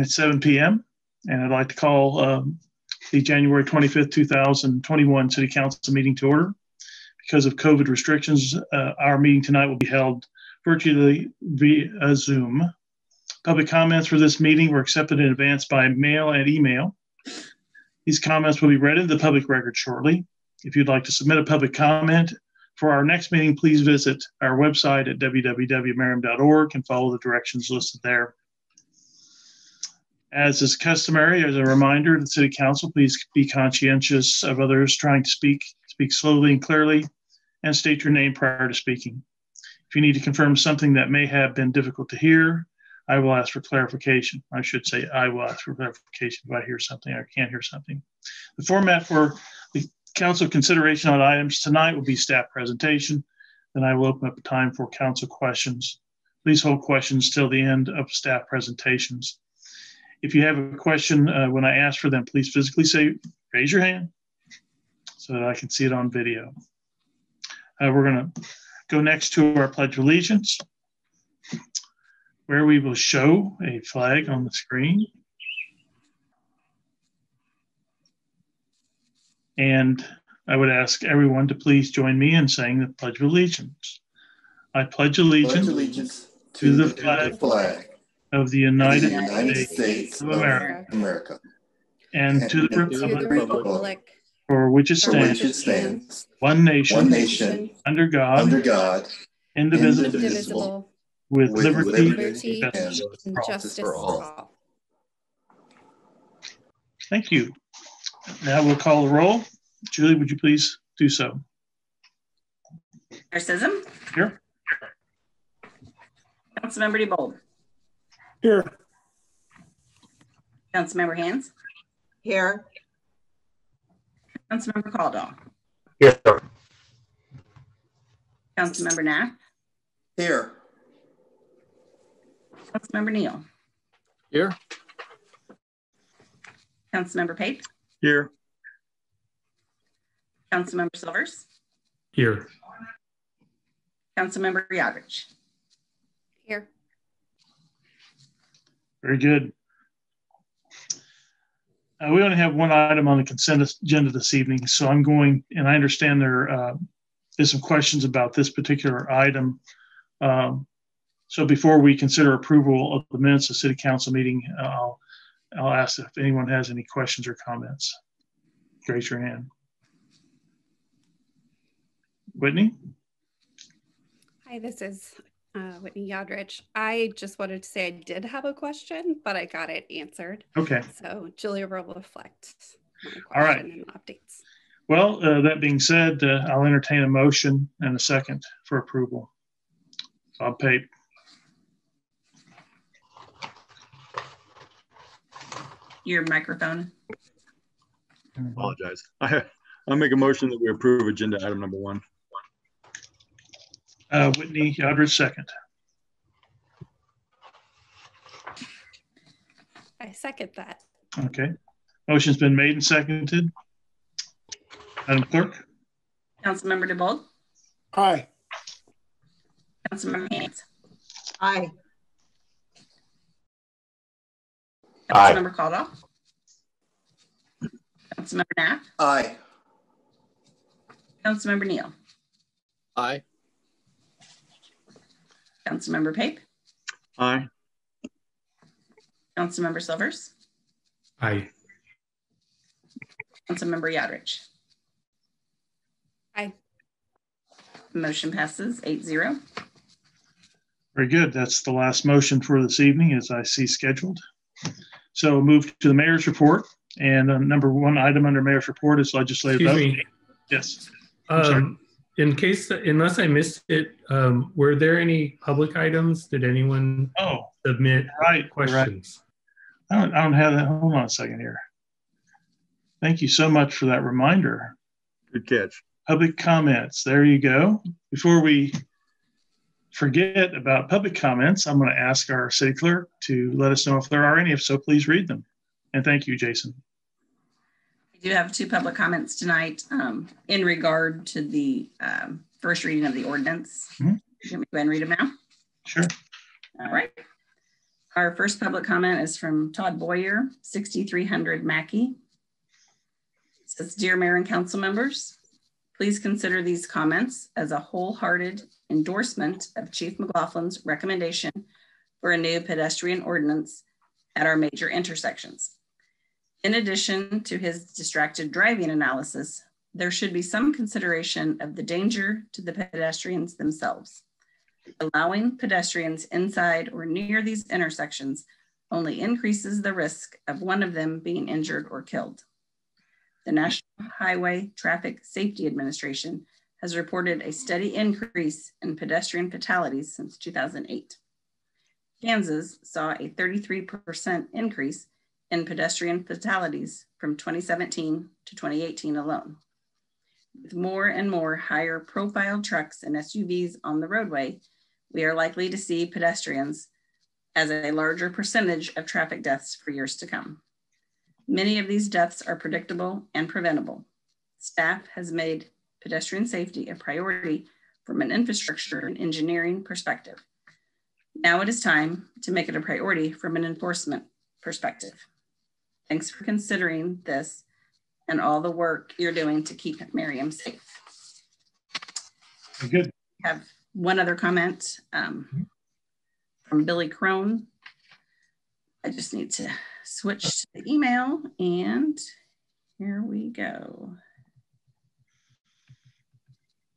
It's 7 p.m. and I'd like to call the January 25th, 2021 City Council meeting to order. Because of COVID restrictions, our meeting tonight will be held virtually via Zoom. Public comments for this meeting were accepted in advance by mail and email. These comments will be read into the public record shortly. If you'd like to submit a public comment for our next meeting, please visit our website at www.merriam.org and follow the directions listed there. As is customary, as a reminder to the City Council, please be conscientious of others trying to speak slowly and clearly, and state your name prior to speaking. If you need to confirm something that may have been difficult to hear, I will ask for clarification. I should say I will ask for clarification if I hear something or can't hear something. The format for the council consideration on items tonight will be staff presentation. Then I will open up the time for council questions. Please hold questions till the end of staff presentations. If you have a question when I ask for them, please physically say, raise your hand so that I can see it on video. We're going to go next to our Pledge of Allegiance, where we will show a flag on the screen. And I would ask everyone to please join me in saying the Pledge of Allegiance. I pledge allegiance to the flag of the United States of America and to the republic for which it stands, one nation, under God, indivisible, with liberty and justice for all. Thank you. Now we'll call the roll. Julie, would you please do so? Sism? Here. Councilmember DeBold? Here. Councilmember Hands? Here. Councilmember Caldwell? Here. Councilmember Knapp? Here. Councilmember Neal? Here. Councilmember Pape? Here. Councilmember Silvers? Here. Councilmember Yodrich? Here. Very good. We only have one item on the consent agenda this evening, so I'm going, and I understand there is some questions about this particular item. So before we consider approval of the minutes of City Council meeting, I'll ask if anyone has any questions or comments. Raise your hand. Whitney? Hi, this is Whitney Yodrich. I just wanted to say I did have a question, but I got it answered. Okay. So Julia will reflect my question all right. and updates. Well, that being said, I'll entertain a motion and a second for approval. Bob Pape. Your microphone. I apologize. I'll make a motion that we approve agenda item number 1. Whitney Yodrich, second. I second that. Okay. Motion's been made and seconded. Madam Clerk? Councilmember DeBold? Aye. Councilmember Hands? Aye. Councilmember Caldwell? Councilmember Knapp? Aye. Councilmember Neal? Aye. Councilmember Pape? Aye. Councilmember Silvers? Aye. Councilmember Yodrich? Aye. Motion passes 8-0. Very good. That's the last motion for this evening as I see scheduled. So move to the mayor's report. And number 1 item under mayor's report is legislative vote. Excuse me. Yes. In case, unless I missed it, were there any public items? Did anyone submit questions? Right. I don't have that. Hold on a second here. Thank you so much for that reminder. Good catch. Public comments. There you go. Before we forget about public comments, I'm going to ask our city clerk to let us know if there are any. If so, please read them. And thank you, Jason. I do have 2 public comments tonight in regard to the first reading of the ordinance. Mm-hmm. You want me to go ahead and read them now? Sure. All right. Our first public comment is from Todd Boyer, 6300 Mackey. It says, Dear Mayor and Council members, please consider these comments as a wholehearted endorsement of Chief McLaughlin's recommendation for a new pedestrian ordinance at our major intersections. In addition to his distracted driving analysis, there should be some consideration of the danger to the pedestrians themselves. Allowing pedestrians inside or near these intersections only increases the risk of one of them being injured or killed. The National Highway Traffic Safety Administration has reported a steady increase in pedestrian fatalities since 2008. Kansas saw a 33% increase in pedestrian fatalities from 2017 to 2018 alone. With more and more higher profile trucks and SUVs on the roadway, we are likely to see pedestrians as a larger percentage of traffic deaths for years to come. Many of these deaths are predictable and preventable. Staff has made pedestrian safety a priority from an infrastructure and engineering perspective. Now it is time to make it a priority from an enforcement perspective. Thanks for considering this and all the work you're doing to keep Merriam safe. Very good. I have one other comment from Billy Crone. I just need to switch to the email, and here we go.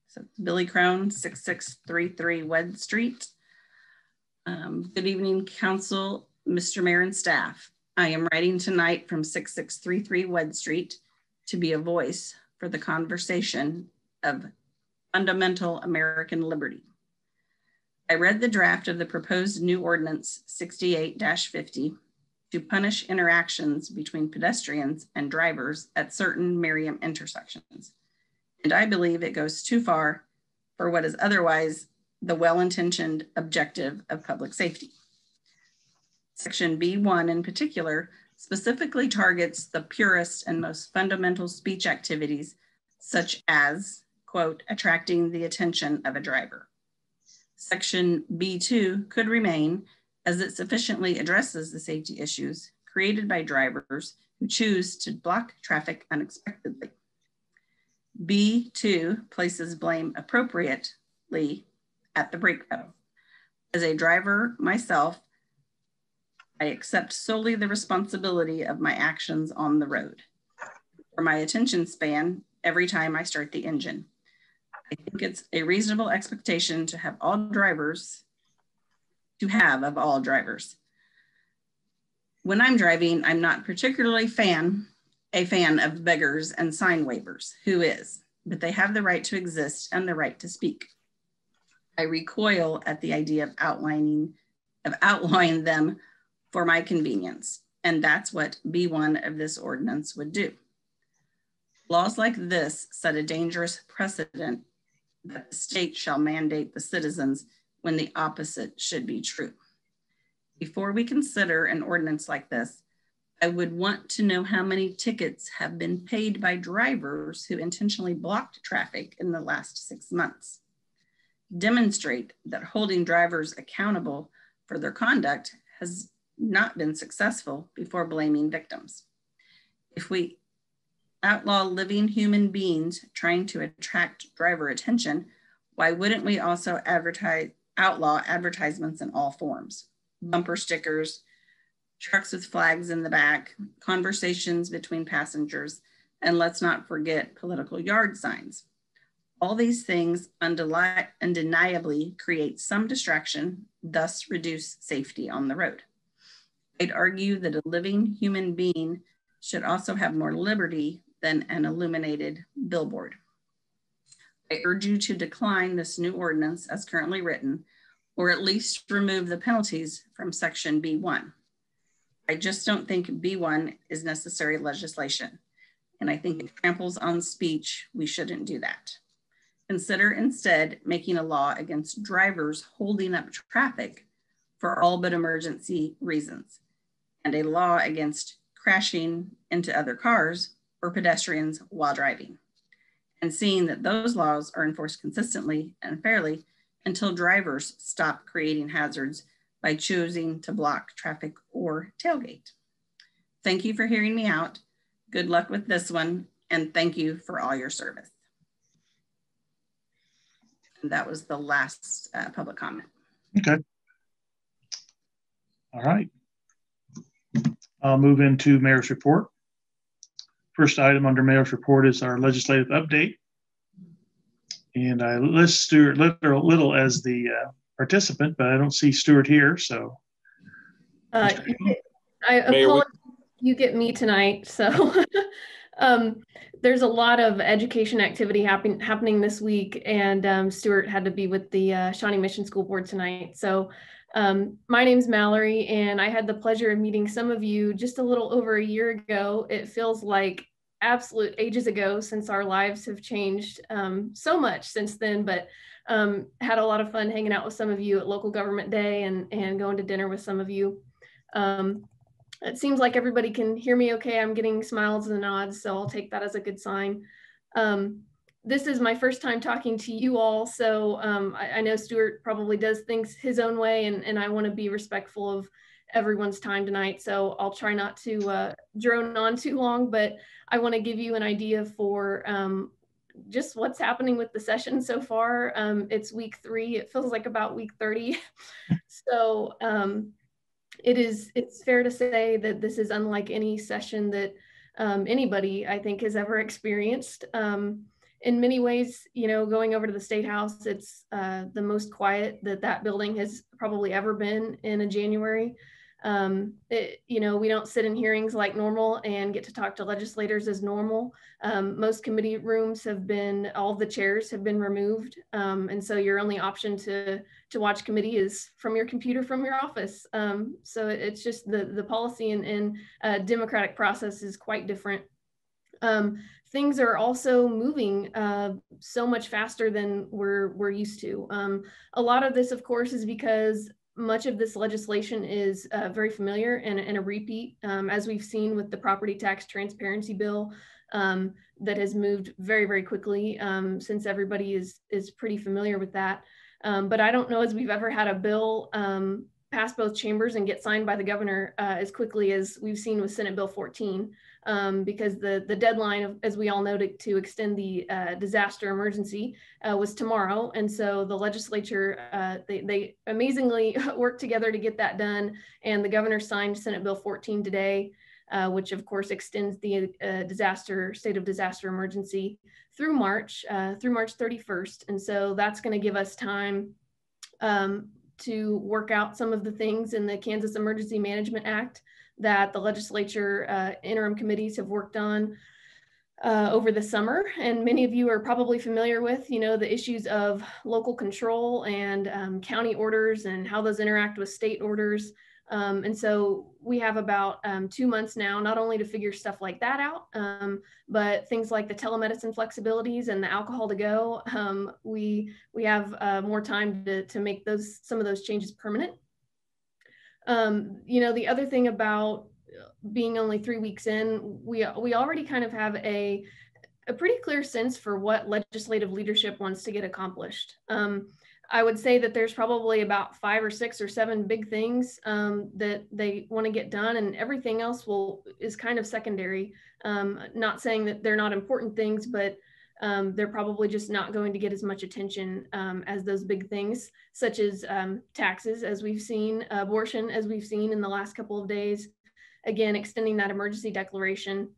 So Billy Crone, 6633 Wed Street. Good evening, Council, Mr. Mayor and staff. I am writing tonight from 6633 Wed Street to be a voice for the conversation of fundamental American liberty. I read the draft of the proposed new ordinance 68-50 to punish interactions between pedestrians and drivers at certain Merriam intersections. And I believe it goes too far for what is otherwise the well-intentioned objective of public safety. Section B1 in particular specifically targets the purest and most fundamental speech activities, such as, quote, attracting the attention of a driver. Section B2 could remain, as it sufficiently addresses the safety issues created by drivers who choose to block traffic unexpectedly. B2 places blame appropriately at the brake pedal. As a driver myself, I accept solely the responsibility of my actions on the road, or my attention span every time I start the engine. I think it's a reasonable expectation to have of all drivers. When I'm driving, I'm not particularly a fan of beggars and sign waivers. Who is? But they have the right to exist and the right to speak. I recoil at the idea of outlawing them for my convenience, and that's what B1 of this ordinance would do. Laws like this set a dangerous precedent that the state shall mandate the citizens when the opposite should be true. Before we consider an ordinance like this, I would want to know how many tickets have been paid by drivers who intentionally blocked traffic in the last 6 months. Demonstrate that holding drivers accountable for their conduct has not been successful before blaming victims. If we outlaw living human beings trying to attract driver attention, why wouldn't we also outlaw advertisements in all forms? Bumper stickers, trucks with flags in the back, conversations between passengers, and let's not forget political yard signs. All these things undeniably create some distraction, thus reduce safety on the road. I'd argue that a living human being should also have more liberty than an illuminated billboard. I urge you to decline this new ordinance as currently written, or at least remove the penalties from section B1. I just don't think B1 is necessary legislation, and I think it tramples on speech. We shouldn't do that. Consider instead making a law against drivers holding up traffic for all but emergency reasons, and a law against crashing into other cars or pedestrians while driving, and seeing that those laws are enforced consistently and fairly until drivers stop creating hazards by choosing to block traffic or tailgate. Thank you for hearing me out. Good luck with this one, and thank you for all your service. And that was the last public comment. Okay. All right. I'll move into Mayor's report. First item under Mayor's report is our legislative update. And I list Stuart Little as the participant, but I don't see Stuart here, so. I apologize, you get me tonight. So there's a lot of education activity happening this week, and Stuart had to be with the Shawnee Mission School Board tonight. So my name's Mallory, and I had the pleasure of meeting some of you just a little over a year ago. It feels like absolute ages ago since our lives have changed so much since then, but had a lot of fun hanging out with some of you at Local Government Day and going to dinner with some of you. It seems like everybody can hear me okay. I'm getting smiles and nods, so I'll take that as a good sign. This is my first time talking to you all, so I know Stuart probably does things his own way, and I want to be respectful of everyone's time tonight, so I'll try not to drone on too long, but I want to give you an idea for just what's happening with the session so far. It's week 3. It feels like about week 30. So it's fair to say that this is unlike any session that anybody, I think, has ever experienced. In many ways, you know, going over to the State House, it's the most quiet that building has probably ever been in a January. You know, we don't sit in hearings like normal and get to talk to legislators as normal. Most committee rooms have been, all of the chairs have been removed. And so your only option to watch committee is from your computer from your office. So it's just the policy and democratic process is quite different. Things are also moving so much faster than we're used to. A lot of this, of course, is because much of this legislation is very familiar and a repeat, as we've seen with the property tax transparency bill that has moved very, very quickly since everybody is pretty familiar with that. But I don't know as we've ever had a bill pass both chambers and get signed by the governor as quickly as we've seen with Senate Bill 14, because the deadline, as we all know, to extend the disaster emergency was tomorrow. And so the legislature, they amazingly worked together to get that done. And the governor signed Senate Bill 14 today, which of course extends the state of disaster emergency through March 31st. And so that's going to give us time to work out some of the things in the Kansas Emergency Management Act that the legislature interim committees have worked on over the summer. And many of you are probably familiar with, you know, the issues of local control and county orders and how those interact with state orders. And so we have about 2 months now, not only to figure stuff like that out, but things like the telemedicine flexibilities and the alcohol to go. We have more time to make some of those changes permanent. You know, the other thing about being only 3 weeks in, we already kind of have a pretty clear sense for what legislative leadership wants to get accomplished. I would say that there's probably about 5 or 6 or 7 big things that they want to get done, and everything else is kind of secondary. Not saying that they're not important things, but they're probably just not going to get as much attention as those big things, such as taxes, as we've seen, abortion, as we've seen in the last couple of days. Again, extending that emergency declaration,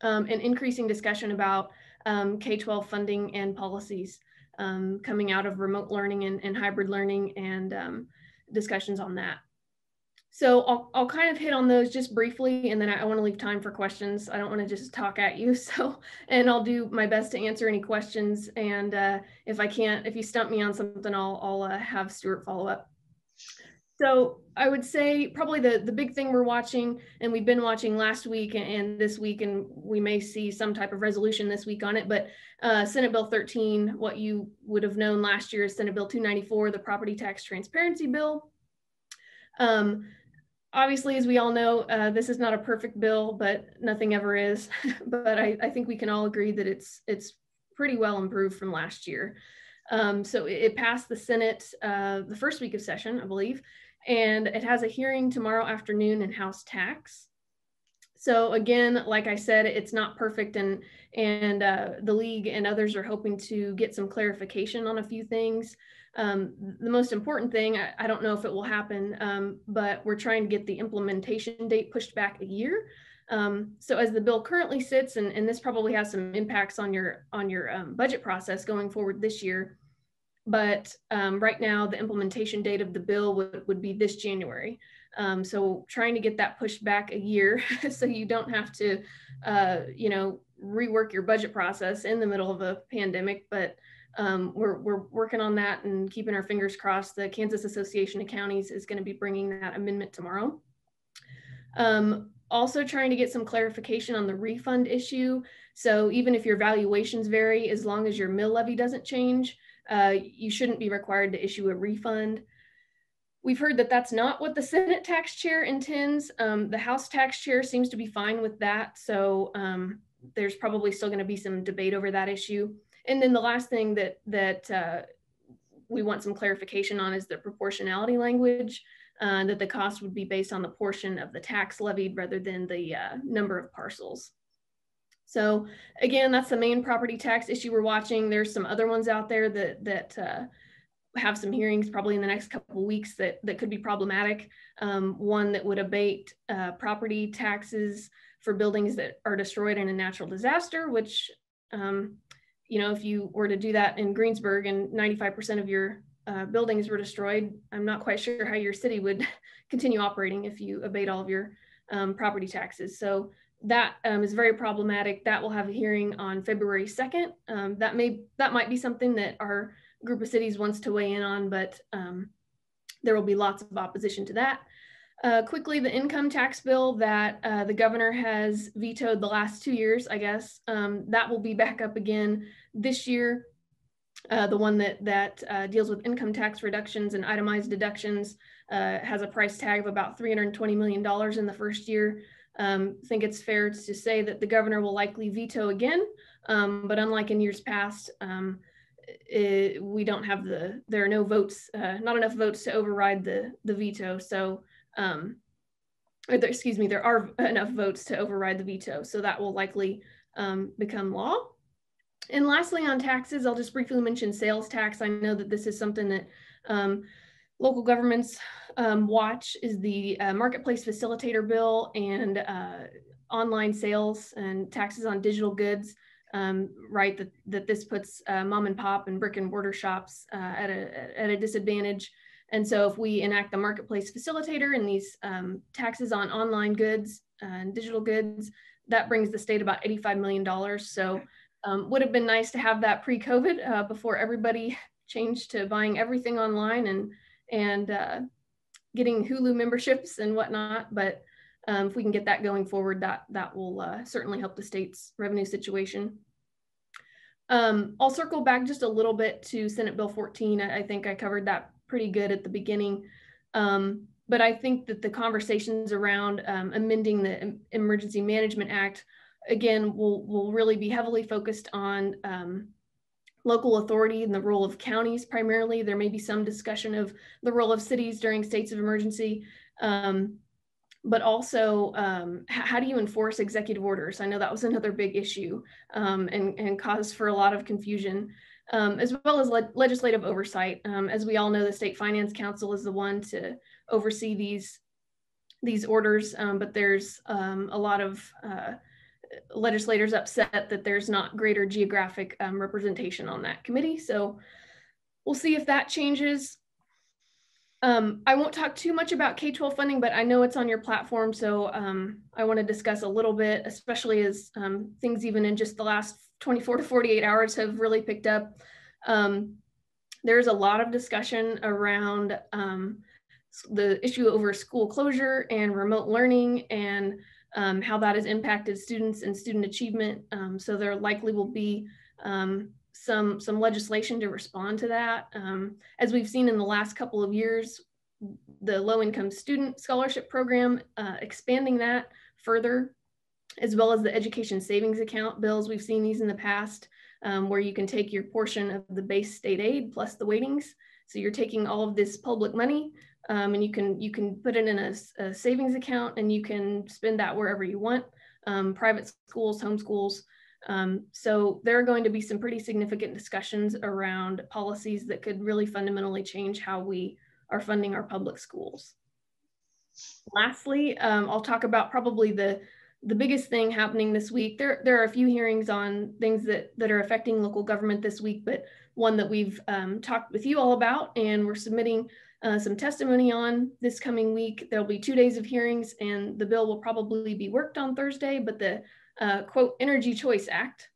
and increasing discussion about K-12 funding and policies coming out of remote learning and hybrid learning, and discussions on that. So I'll kind of hit on those just briefly, and then I want to leave time for questions. I don't want to just talk at you. And I'll do my best to answer any questions. And if you stump me on something, I'll have Stuart follow up. So I would say probably the big thing we're watching, and we've been watching last week and this week, and we may see some type of resolution this week on it, but Senate Bill 13, what you would have known last year is Senate Bill 294, the property tax transparency bill. Obviously, as we all know, this is not a perfect bill, but nothing ever is. But I think we can all agree that it's pretty well improved from last year. So it passed the Senate the first week of session, I believe, and it has a hearing tomorrow afternoon in House Tax. So again, like I said, it's not perfect, and the league and others are hoping to get some clarification on a few things. The most important thing, I don't know if it will happen, but we're trying to get the implementation date pushed back a year. So as the bill currently sits, and this probably has some impacts on your budget process going forward this year, but right now the implementation date of the bill would be this January. So trying to get that pushed back a year so you don't have to, rework your budget process in the middle of a pandemic, but we're working on that and keeping our fingers crossed. The Kansas Association of Counties is going to be bringing that amendment tomorrow. Also trying to get some clarification on the refund issue. So even if your valuations vary, as long as your mill levy doesn't change, you shouldn't be required to issue a refund. We've heard that that's not what the Senate tax chair intends. The House tax chair seems to be fine with that. So there's probably still going to be some debate over that issue. And then the last thing that we want some clarification on is the proportionality language, that the cost would be based on the portion of the tax levied rather than the number of parcels. So again, that's the main property tax issue we're watching. There's some other ones out there that have some hearings probably in the next couple of weeks that could be problematic. One that would abate property taxes for buildings that are destroyed in a natural disaster, which, if you were to do that in Greensburg and 95% of your buildings were destroyed, I'm not quite sure how your city would continue operating if you abate all of your property taxes. So that is very problematic. That will have a hearing on February 2nd. That might be something that our group of cities wants to weigh in on, but there will be lots of opposition to that. Quickly, the income tax bill that the governor has vetoed the last 2 years, I guess, that will be back up again this year. The one that deals with income tax reductions and itemized deductions has a price tag of about $320 million in the first year. I think it's fair to say that the governor will likely veto again, but unlike in years past, we don't have there are no votes, not enough votes to override the veto. So, there are enough votes to override the veto. So that will likely become law. And lastly, on taxes, I'll just briefly mention sales tax. I know that this is something that local governments watch, is the marketplace facilitator bill and online sales and taxes on digital goods. Right, that this puts mom and pop and brick and mortar shops at a disadvantage. And so if we enact the marketplace facilitator and these taxes on online goods and digital goods, that brings the state about $85 million. So would have been nice to have that pre-COVID before everybody changed to buying everything online and getting Hulu memberships and whatnot. But if we can get that going forward, that will certainly help the state's revenue situation. I'll circle back just a little bit to Senate Bill 14. I think I covered that pretty good at the beginning. But I think that the conversations around amending the Emergency Management Act, again, will really be heavily focused on local authority and the role of counties primarily. There may be some discussion of the role of cities during states of emergency. But also, how do you enforce executive orders? I know that was another big issue and caused for a lot of confusion, as well as legislative oversight. As we all know, the State Finance Council is the one to oversee these orders, but there's a lot of legislators upset that there's not greater geographic representation on that committee. So we'll see if that changes. I won't talk too much about K-12 funding, but I know it's on your platform. So I want to discuss a little bit, especially as things even in just the last 24 to 48 hours have really picked up. There's a lot of discussion around the issue over school closure and remote learning and how that has impacted students and student achievement. So there likely will be some legislation to respond to that. As we've seen in the last couple of years, the low-income student scholarship program, expanding that further, as well as the education savings account bills. We've seen these in the past where you can take your portion of the base state aid plus the weightings. So you're taking all of this public money and you can put it in a savings account, and you can spend that wherever you want, private schools, homeschools. So there are going to be some pretty significant discussions around policies that could really fundamentally change how we are funding our public schools. Lastly, I'll talk about probably the biggest thing happening this week. There are a few hearings on things that are affecting local government this week, but one that we've talked with you all about, and we're submitting some testimony on this coming week. There'll be 2 days of hearings, and the bill will probably be worked on Thursday, but the quote, Energy Choice Act,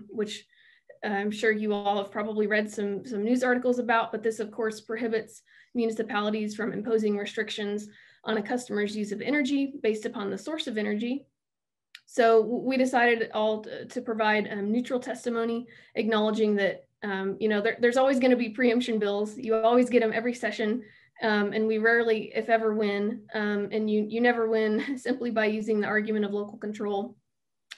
which I'm sure you all have probably read some news articles about, but this of course prohibits municipalities from imposing restrictions on a customer's use of energy based upon the source of energy. So we decided all to provide neutral testimony, acknowledging that there's always going to be preemption bills. You always get them every session, and we rarely, if ever, win. And you never win simply by using the argument of local control,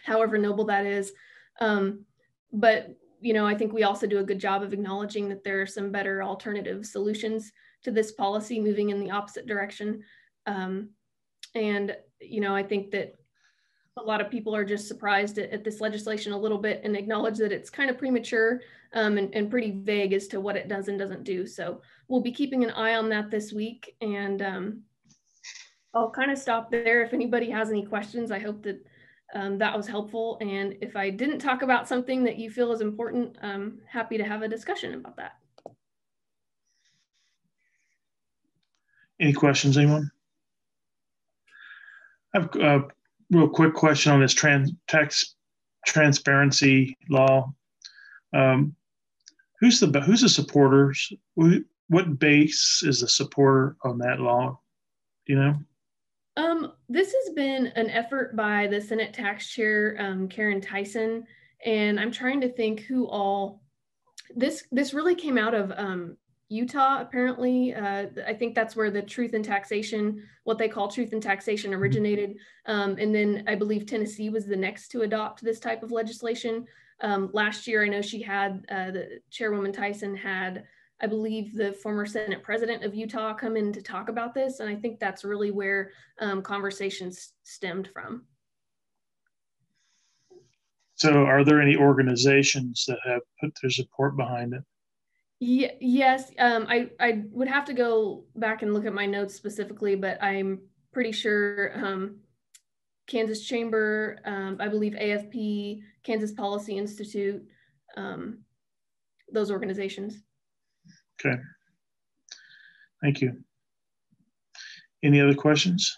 however noble that is. But I think we also do a good job of acknowledging that there are some better alternative solutions to this policy moving in the opposite direction. And I think that a lot of people are just surprised at this legislation a little bit, and acknowledge that it's kind of premature and pretty vague as to what it does and doesn't do. So we'll be keeping an eye on that this week, and I'll kind of stop there. If anybody has any questions, I hope that that was helpful. And if I didn't talk about something that you feel is important, I'm happy to have a discussion about that. Any questions, anyone? I have a real quick question on this tax transparency law. Who's the supporters? What base is the supporter on that law? Do you know? This has been an effort by the Senate Tax Chair, Karen Tyson, and I'm trying to think who all. This really came out of Utah, apparently. I think that's where the truth in taxation, what they call truth in taxation, originated. And then I believe Tennessee was the next to adopt this type of legislation. Last year, I know she had, the Chairwoman Tyson had, I believe, the former Senate President of Utah come in to talk about this. And I think that's really where conversations stemmed from. So are there any organizations that have put their support behind it? Yes, I would have to go back and look at my notes specifically, but I'm pretty sure Kansas Chamber, I believe AFP, Kansas Policy Institute, those organizations. Okay, thank you. Any other questions?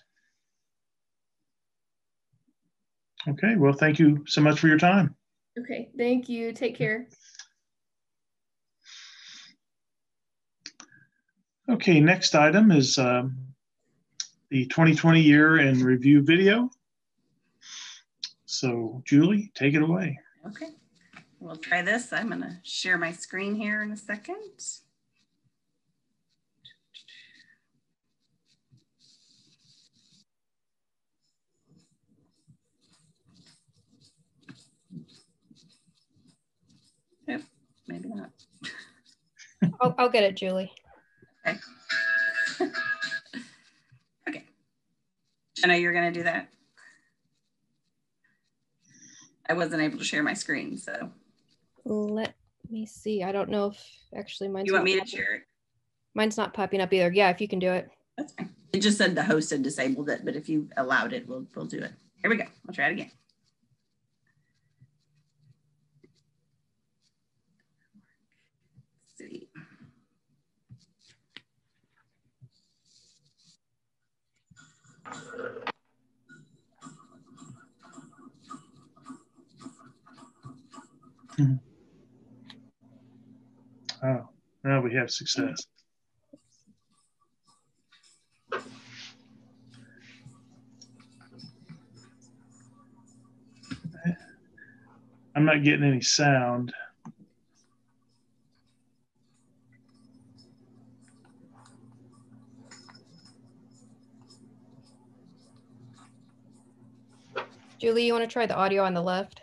Okay, well, thank you so much for your time. Okay, thank you. Take care. Okay, next item is the 2020 year in review video. So Julie, take it away. Okay, we'll try this. I'm gonna share my screen here in a second. Yep, maybe not. I'll get it, Julie. Okay. Okay. Jenna, you're going to do that? I wasn't able to share my screen, so. Let me see. I don't know if actually mine's. You want me to share it? Mine's not popping up either. Yeah, if you can do it. That's fine. It just said the host had disabled it, but if you allowed it, we'll do it. Here we go. I'll try it again. Let's see. Oh, now we have success. I'm not getting any sound. Julie, you want to try the audio on the left?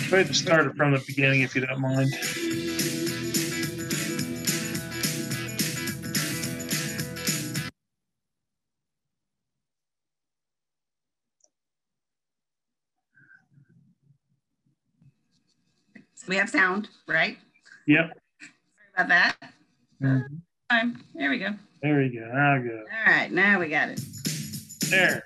Go ahead and start it from the beginning if you don't mind. We have sound, right? Yep. Sorry about that. Mm-hmm. There we go. There you go. Now go. All right, now we got it. There.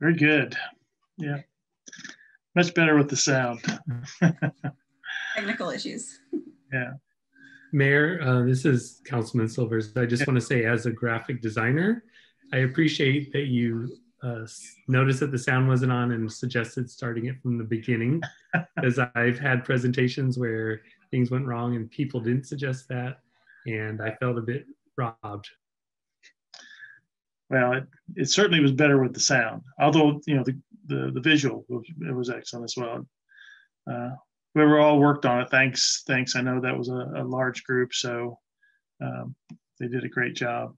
Very good. Yeah. Much better with the sound. Technical issues. Yeah. Mayor, this is Councilman Silvers. I just want to say, as a graphic designer, I appreciate that you noticed that the sound wasn't on and suggested starting it from the beginning, because I've had presentations where things went wrong and people didn't suggest that, and I felt a bit robbed. Well, it certainly was better with the sound, although, you know, the visual was excellent as well. We were all worked on it. Thanks. I know that was a large group, so they did a great job.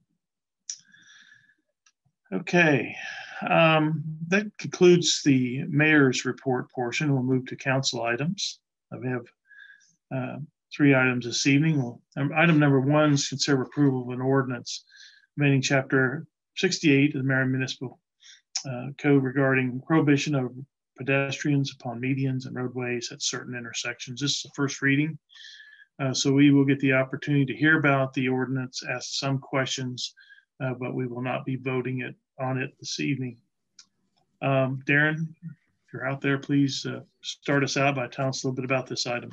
Okay, that concludes the mayor's report portion. We'll move to council items. We have 3 items this evening. Item number 1 is consider approval of an ordinance amending Chapter 68 of the Merriam Municipal Code regarding prohibition of pedestrians upon medians and roadways at certain intersections. This is the first reading, so we will get the opportunity to hear about the ordinance, ask some questions, but we will not be voting on it this evening. Darren, if you're out there, please start us out by telling us a little bit about this item.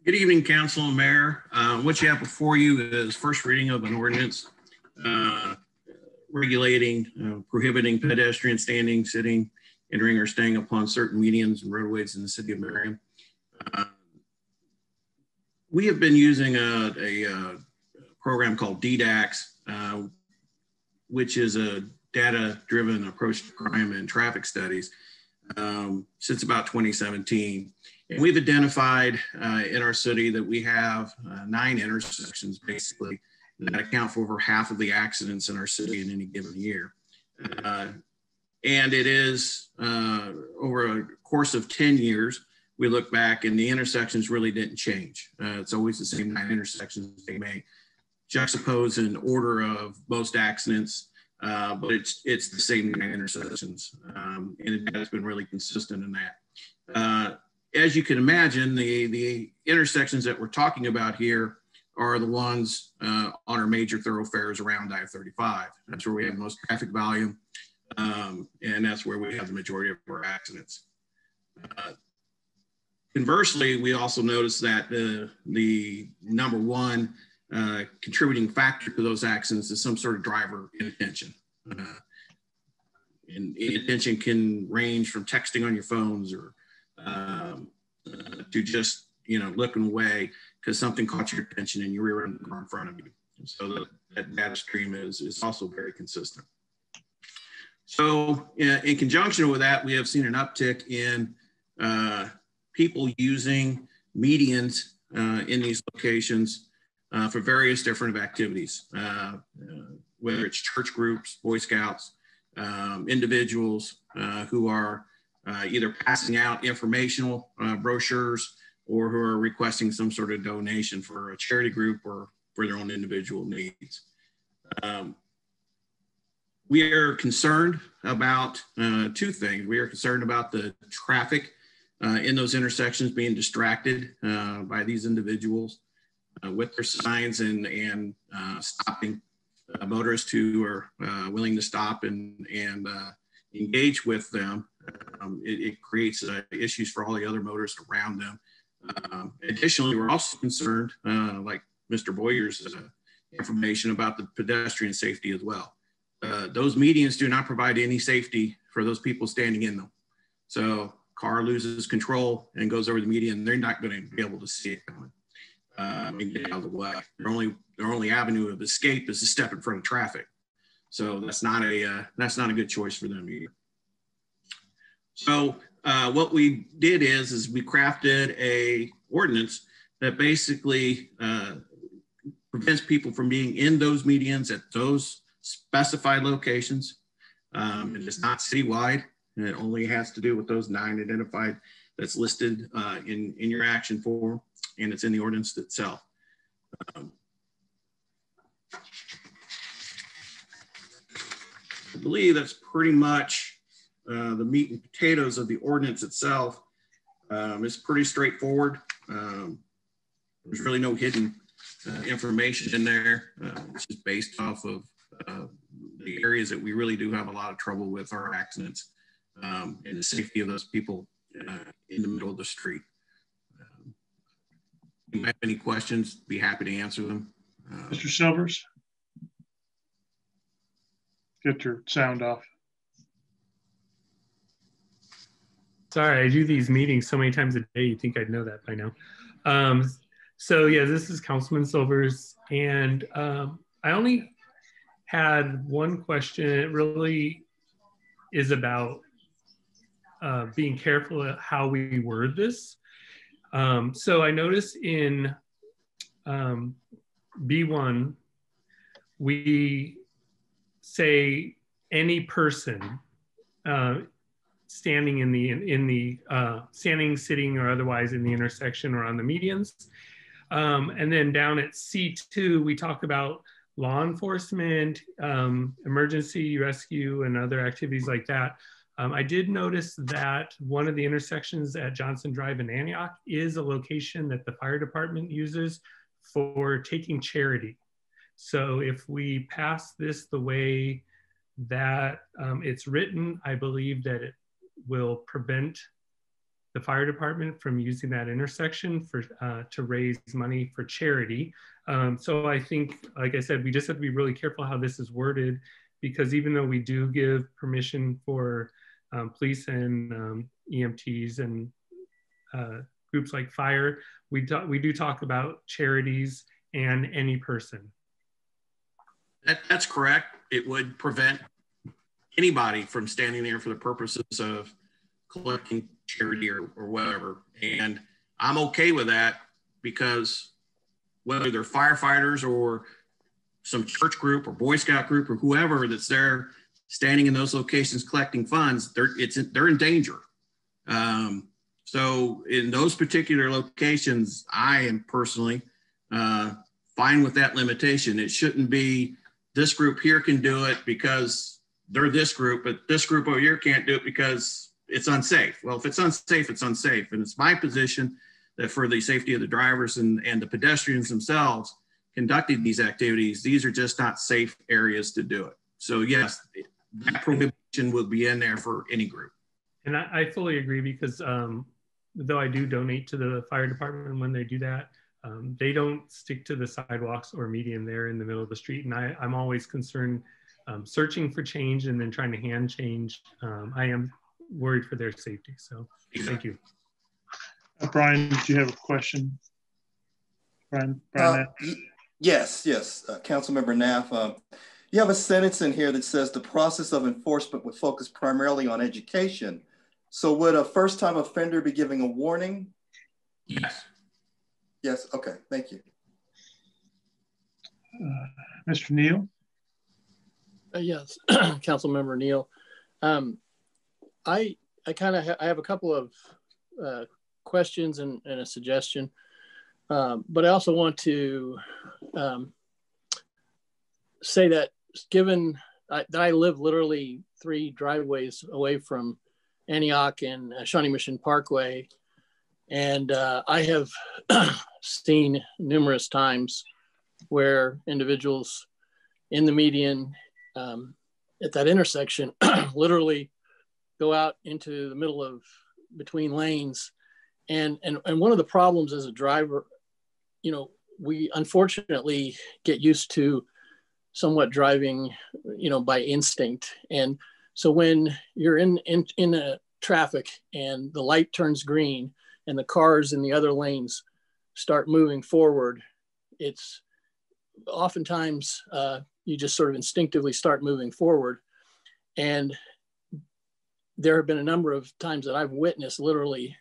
Good evening, Council and Mayor. What you have before you is first reading of an ordinance regulating, prohibiting pedestrian standing, sitting, entering or staying upon certain medians and roadways in the city of Merriam. We have been using a program called DDAX, which is a data-driven approach to crime and traffic studies since about 2017. And we've identified in our city that we have 9 intersections basically that account for over half of the accidents in our city in any given year. And it is over a course of 10 years, we look back and the intersections really didn't change. It's always the same 9 intersections. They may juxtapose in order of most accidents, but it's the same 9 intersections. And it has been really consistent in that. As you can imagine, the intersections that we're talking about here are the ones on our major thoroughfares around I-35. That's where we have the most traffic volume, and that's where we have the majority of our accidents. Conversely, we also noticed that the number one contributing factor to those accidents is some sort of driver inattention. And inattention can range from texting on your phones or to just, looking away because something caught your attention and you were in the car in front of you. And so that data stream is also very consistent. So in conjunction with that, we have seen an uptick in people using medians in these locations for various different activities, whether it's church groups, Boy Scouts, individuals who are either passing out informational brochures or who are requesting some sort of donation for a charity group or for their own individual needs. We are concerned about 2 things. We are concerned about the traffic in those intersections being distracted by these individuals with their signs and stopping motorists who are willing to stop and engage with them. It creates issues for all the other motorists around them. Additionally, we're also concerned, like Mr. Boyer's information about the pedestrian safety as well. Those medians do not provide any safety for those people standing in them. So car loses control and goes over the median, they're not going to be able to see it coming and get out of the way. Their only avenue of escape is to step in front of traffic. So that's not a good choice for them either. So what we did is we crafted a ordinance that basically prevents people from being in those medians at those specified locations. It is not citywide, and it only has to do with those 9 identified that's listed in your action form, and it's in the ordinance itself. I believe that's pretty much the meat and potatoes of the ordinance itself. It's pretty straightforward. There's really no hidden information in there. It's just based off of the areas that we really do have a lot of trouble with our accidents and the safety of those people in the middle of the street. If you have any questions, be happy to answer them. Mr. Silvers, get your sound off. Sorry, I do these meetings so many times a day, you'd think I'd know that by now. So yeah, this is Councilman Silvers, and I only had one question. It really is about being careful at how we word this. So I noticed in B1, we say any person standing in the standing, sitting, or otherwise in the intersection or on the medians. And then down at C2, we talk about law enforcement, emergency rescue, and other activities like that. I did notice that one of the intersections at Johnson Drive in Antioch is a location that the fire department uses for taking charity. So if we pass this the way that it's written, I believe that it will prevent the fire department from using that intersection for to raise money for charity. So I think, like I said, we just have to be really careful how this is worded, because even though we do give permission for police and EMTs and groups like fire, we do talk about charities and any person. That's correct. It would prevent anybody from standing there for the purposes of collecting charity or whatever. And I'm okay with that, because whether they're firefighters or some church group or Boy Scout group or whoever that's there standing in those locations collecting funds, they're in danger. So in those particular locations, I am personally fine with that limitation. It shouldn't be this group here can do it because they're this group, but this group over here can't do it because it's unsafe. Well, if it's unsafe, it's unsafe. And it's my position that for the safety of the drivers and the pedestrians themselves conducting these activities, these are just not safe areas to do it. So yes, that prohibition will be in there for any group. And I fully agree, because though I do donate to the fire department when they do that, they don't stick to the sidewalks or median there in the middle of the street. And I'm always concerned searching for change and then trying to hand change. I am worried for their safety. So thank you. Brian, did you have a question? Brian Yes. Councilmember Naff, you have a sentence in here that says the process of enforcement would focus primarily on education. So would a first-time offender be giving a warning? Yes. Yes, okay, thank you. Mr. Neal? Yes, Councilmember Neal. I have a couple of questions and a suggestion, but I also want to say that given that I live literally 3 driveways away from Antioch and Shawnee Mission Parkway, and I have seen numerous times where individuals in the median at that intersection literally go out into the middle of between lanes. And one of the problems as a driver, we unfortunately get used to somewhat driving, by instinct. And so when you're in a traffic and the light turns green and the cars in the other lanes start moving forward, it's oftentimes you just sort of instinctively start moving forward. And there have been a number of times that I've witnessed literally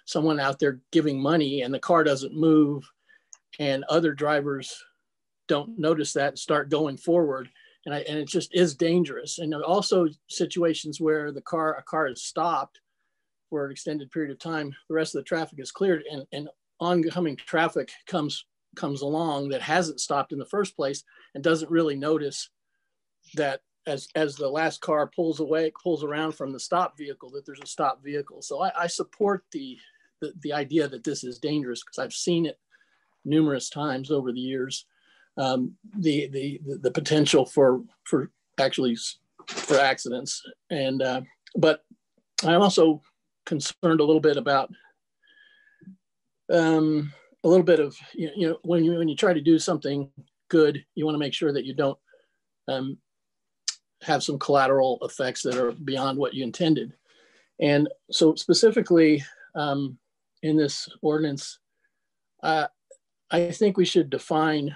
someone out there giving money and the car doesn't move, and other drivers don't notice that and start going forward. And it just is dangerous. And also situations where a car is stopped for an extended period of time, the rest of the traffic is cleared, and oncoming traffic comes along that hasn't stopped in the first place and doesn't really notice that as the last car pulls around from the stop vehicle, that there's a stop vehicle. So I support the idea that this is dangerous, because I've seen it numerous times over the years. The potential for accidents, and but I'm also concerned a little bit about a little bit of when you try to do something good, you want to make sure that you don't have some collateral effects that are beyond what you intended. And so specifically in this ordinance, I think we should define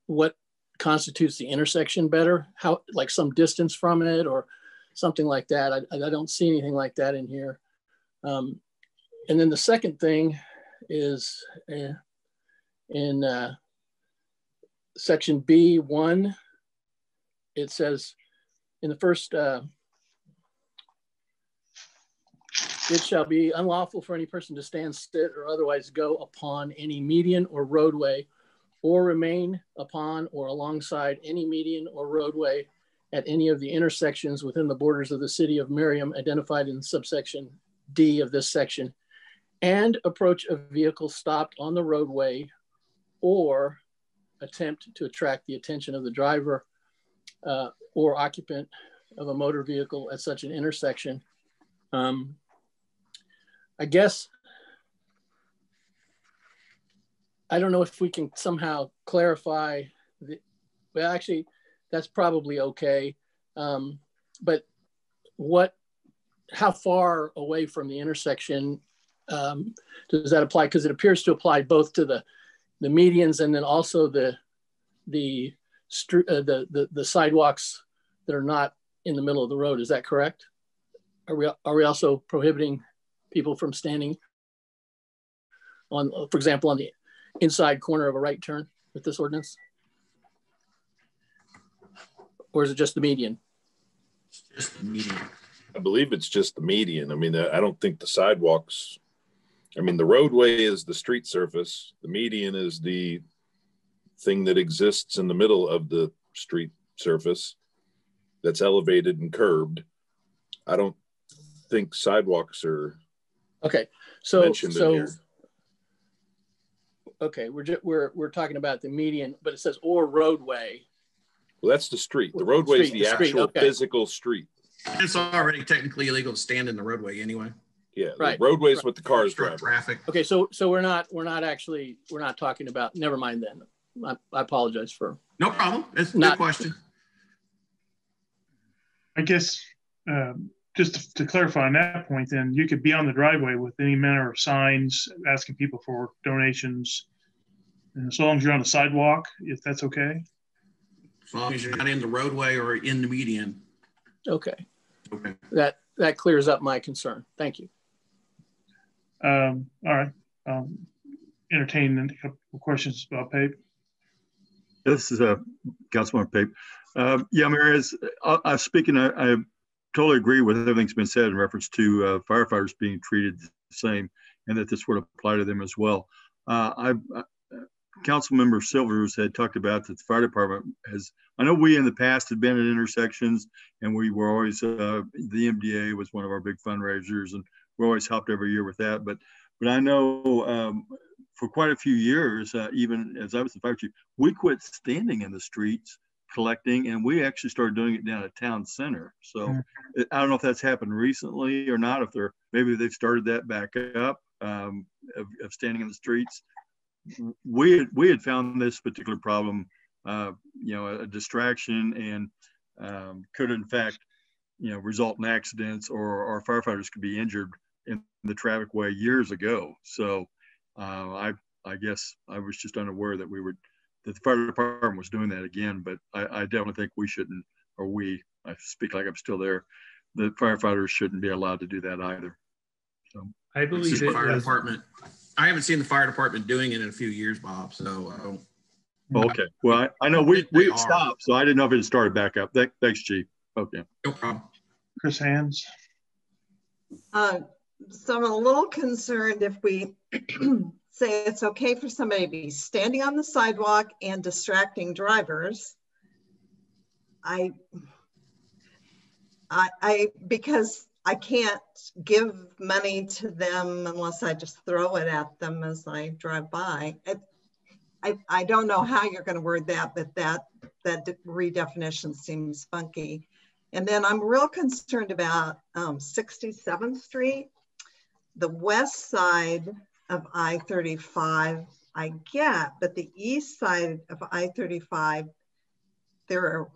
what constitutes the intersection better, how, like some distance from it or something like that. I don't see anything like that in here. And then the second thing is in section B1, it says in the first, it shall be unlawful for any person to stand, sit, or otherwise go upon any median or roadway, or remain upon or alongside any median or roadway at any of the intersections within the borders of the city of Merriam identified in subsection D of this section, and approach a vehicle stopped on the roadway or attempt to attract the attention of the driver or occupant of a motor vehicle at such an intersection. I guess, I don't know if we can somehow clarify well, actually, that's probably okay. But how far away from the intersection does that apply? Because it appears to apply both to the medians and then also the sidewalks that are not in the middle of the road. Is that correct? Are we also prohibiting people from standing on, for example, on the inside corner of a right turn with this ordinance? Or is it just the median? It's just the median. I believe it's just the median. I mean, I don't think the sidewalks, I mean, the roadway is the street surface. The median is the thing that exists in the middle of the street surface that's elevated and curbed. I don't think sidewalks are mentioned in here. Okay, we're talking about the median, but it says or roadway. Well, that's the street. The roadway is the actual physical street. It's already technically illegal to stand in the roadway anyway. Yeah, the roadway is what the cars drive. Traffic. Okay, so we're not talking about. Never mind then. I apologize for. No problem. It's a good question. I guess just to clarify on that point, then you could be on the driveway with any manner of signs asking people for donations, and as long as you're on the sidewalk, if that's okay. As long as you're not in the roadway or in the median. Okay. Okay. That clears up my concern. Thank you. All right. Entertain a couple of questions about Pape. This is Councilman Pape. Yeah, Mary, I totally agree with everything's been said in reference to firefighters being treated the same, and that this would apply to them as well. Councilmember Silvers had talked about that the fire department has, I know we in the past had been at intersections, and we were always, the MDA was one of our big fundraisers, and we always helped every year with that. But I know for quite a few years, even as I was the fire chief, we quit standing in the streets collecting, and we actually started doing it down at town center. So I don't know if that's happened recently or not, if maybe they've started that back up of standing in the streets. We had found this particular problem, a distraction, and could in fact, result in accidents, or our firefighters could be injured in the traffic way years ago. So I guess I was just unaware that that the fire department was doing that again, but I definitely think we shouldn't, or I speak like I'm still there, the firefighters shouldn't be allowed to do that either. So I believe the fire department. I haven't seen the fire department doing it in a few years, Bob. So I don't. Okay. Well, I know we stopped, so I didn't know if it had started back up. Thanks, Chief. Okay. No problem. Chris Hands. So I'm a little concerned if we say it's okay for somebody to be standing on the sidewalk and distracting drivers. Because I can't give money to them unless I just throw it at them as I drive by. I don't know how you're going to word that, but that redefinition seems funky. And then I'm real concerned about 67th Street, the west side of I-35, I get, but the east side of I-35, there are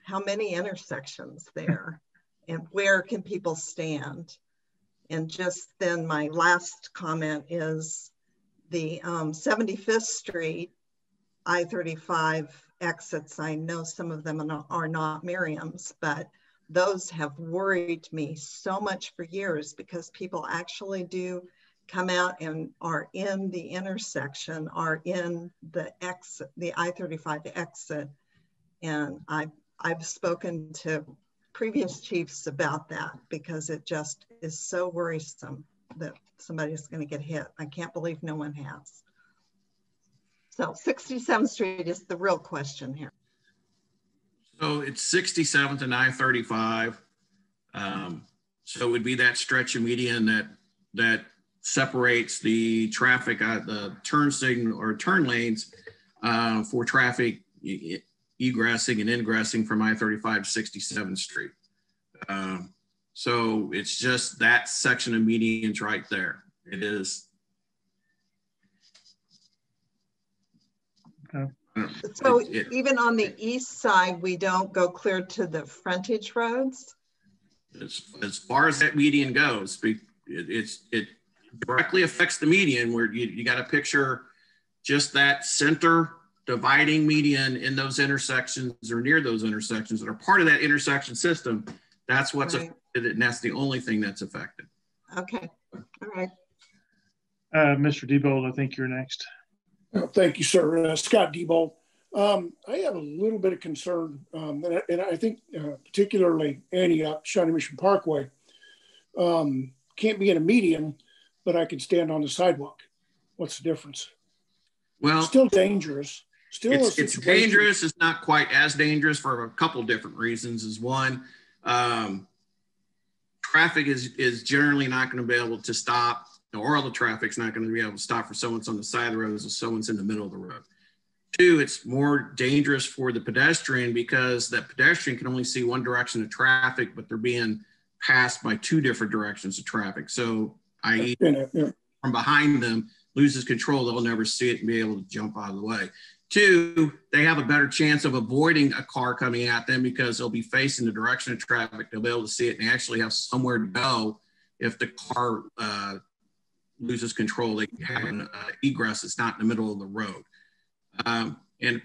how many intersections there? And where can people stand? And just then my last comment is the 75th Street, I-35 exits. I know some of them are not Merriam's, but those have worried me so much for years, because people actually do come out and are in the intersection, are in the exit, the I-35 exit. And I've spoken to previous chiefs about that, because it just is so worrisome that somebody's going to get hit. I can't believe no one has. So 67th Street is the real question here. So it's 67th and I-35. So it would be that stretch of median that separates the traffic, the turn signal or turn lanes for traffic, egressing and ingressing from I-35 to 67th Street. So it's just that section of medians right there. It is. Okay. So even on the east side, we don't go clear to the frontage roads? As far as that median goes, it directly affects the median, where you got to picture just that center dividing median in those intersections or near those intersections that are part of that intersection system. That's what's right. affected, and that's the only thing that's affected. Okay, all right. Mr. Diebold, I think you're next. Thank you, sir. Scott Diebold. I have a little bit of concern, and I think particularly Antioch, Shawnee Mission Parkway, can't be in a median, but I can stand on the sidewalk. What's the difference? Well, still dangerous. Still, it's dangerous. It's not quite as dangerous for a couple different reasons. Is one, traffic is generally not going to be able to stop, or all the traffic's not going to be able to stop for someone's on the side of the road as someone's in the middle of the road. Two, it's more dangerous for the pedestrian because that pedestrian can only see one direction of traffic, but they're being passed by two different directions of traffic. So, i.e., from behind them, loses control, they'll never see it and be able to jump out of the way. Two, they have a better chance of avoiding a car coming at them because they'll be facing the direction of traffic. They'll be able to see it and actually have somewhere to go if the car loses control. They have an egress that's not in the middle of the road. And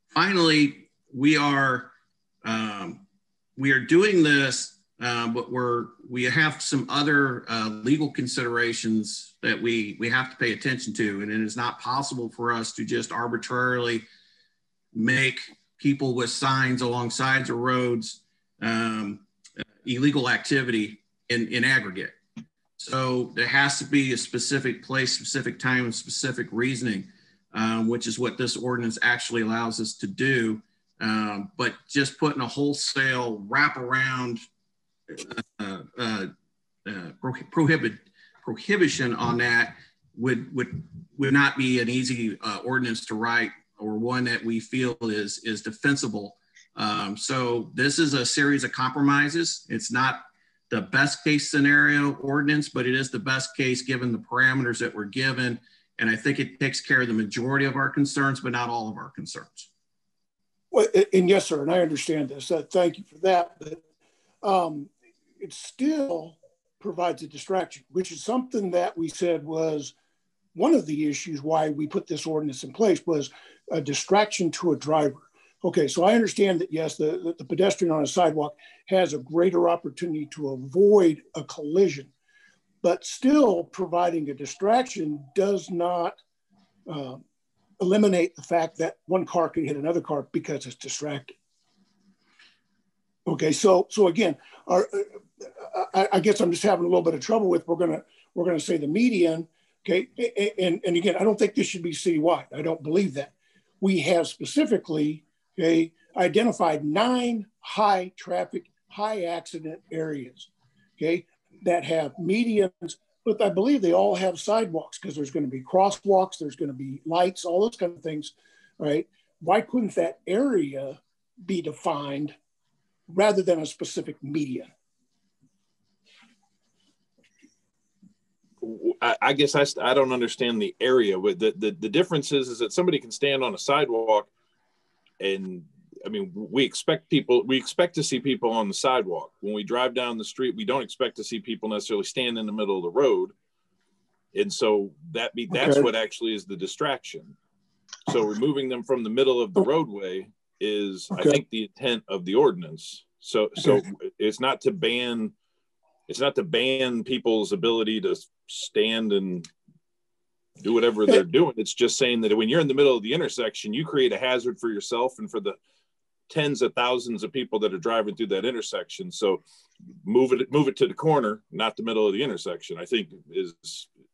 finally, we are doing this, but we have some other legal considerations that we have to pay attention to, and it is not possible for us to just arbitrarily make people with signs along sides of roads illegal activity in aggregate. So there has to be a specific place, specific time, and specific reasoning. Which is what this ordinance actually allows us to do. But just putting a wholesale wraparound prohibition on that would not be an easy ordinance to write, or one that we feel is defensible. So this is a series of compromises. It's not the best case scenario ordinance, but it is the best case given the parameters that we're given. And I think it takes care of the majority of our concerns, but not all of our concerns. Well, and yes, sir, and I understand this. Thank you for that. But it still provides a distraction, which is something that we said was one of the issues why we put this ordinance in place, was a distraction to a driver. Okay, so I understand that, yes, the pedestrian on a sidewalk has a greater opportunity to avoid a collision. But still, providing a distraction does not eliminate the fact that one car can hit another car because it's distracted. Okay, so again, I guess I'm just having a little bit of trouble with, we're gonna say the median. Okay, and again, I don't think this should be citywide. I don't believe that. We have specifically identified 9 high traffic, high accident areas. Okay. That have medians, but I believe they all have sidewalks because there's going to be crosswalks, there's going to be lights, all those kind of things, right? Why couldn't that area be defined rather than a specific median? I guess I don't understand the area. The difference is that somebody can stand on a sidewalk, and I mean, we expect to see people on the sidewalk. When we drive down the street, we don't expect to see people necessarily stand in the middle of the road. And so that's what actually is the distraction. So removing them from the middle of the roadway is, I think, the intent of the ordinance. So it's not to ban people's ability to stand and do whatever they're doing. It's just saying that when you're in the middle of the intersection, you create a hazard for yourself and for the tens of thousands of people that are driving through that intersection. So move it to the corner, not the middle of the intersection, I think is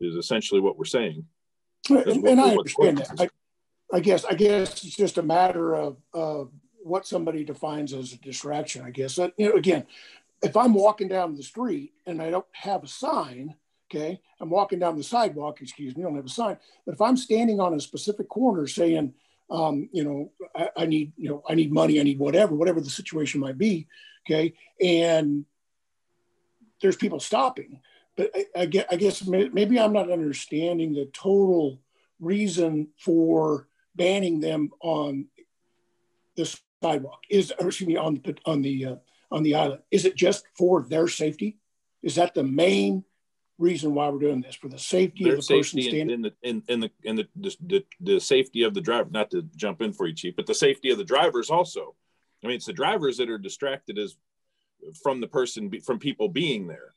essentially what we're saying. And I understand that. I guess it's just a matter of what somebody defines as a distraction, I guess. Again, if I'm walking down the street and I don't have a sign, okay, I'm walking down the sidewalk, excuse me, I don't have a sign, but if I'm standing on a specific corner saying, you know, I need, you know, I need money, I need whatever the situation might be. Okay. And there's people stopping, but I guess maybe I'm not understanding the total reason for banning them on the sidewalk on the island. Is it just for their safety? Is that the main reason why we're doing this, for the safety of the person standing and the safety of the driver? Not to jump in for you, Chief, but the safety of the drivers also. I mean, it's the drivers that are distracted from people being there.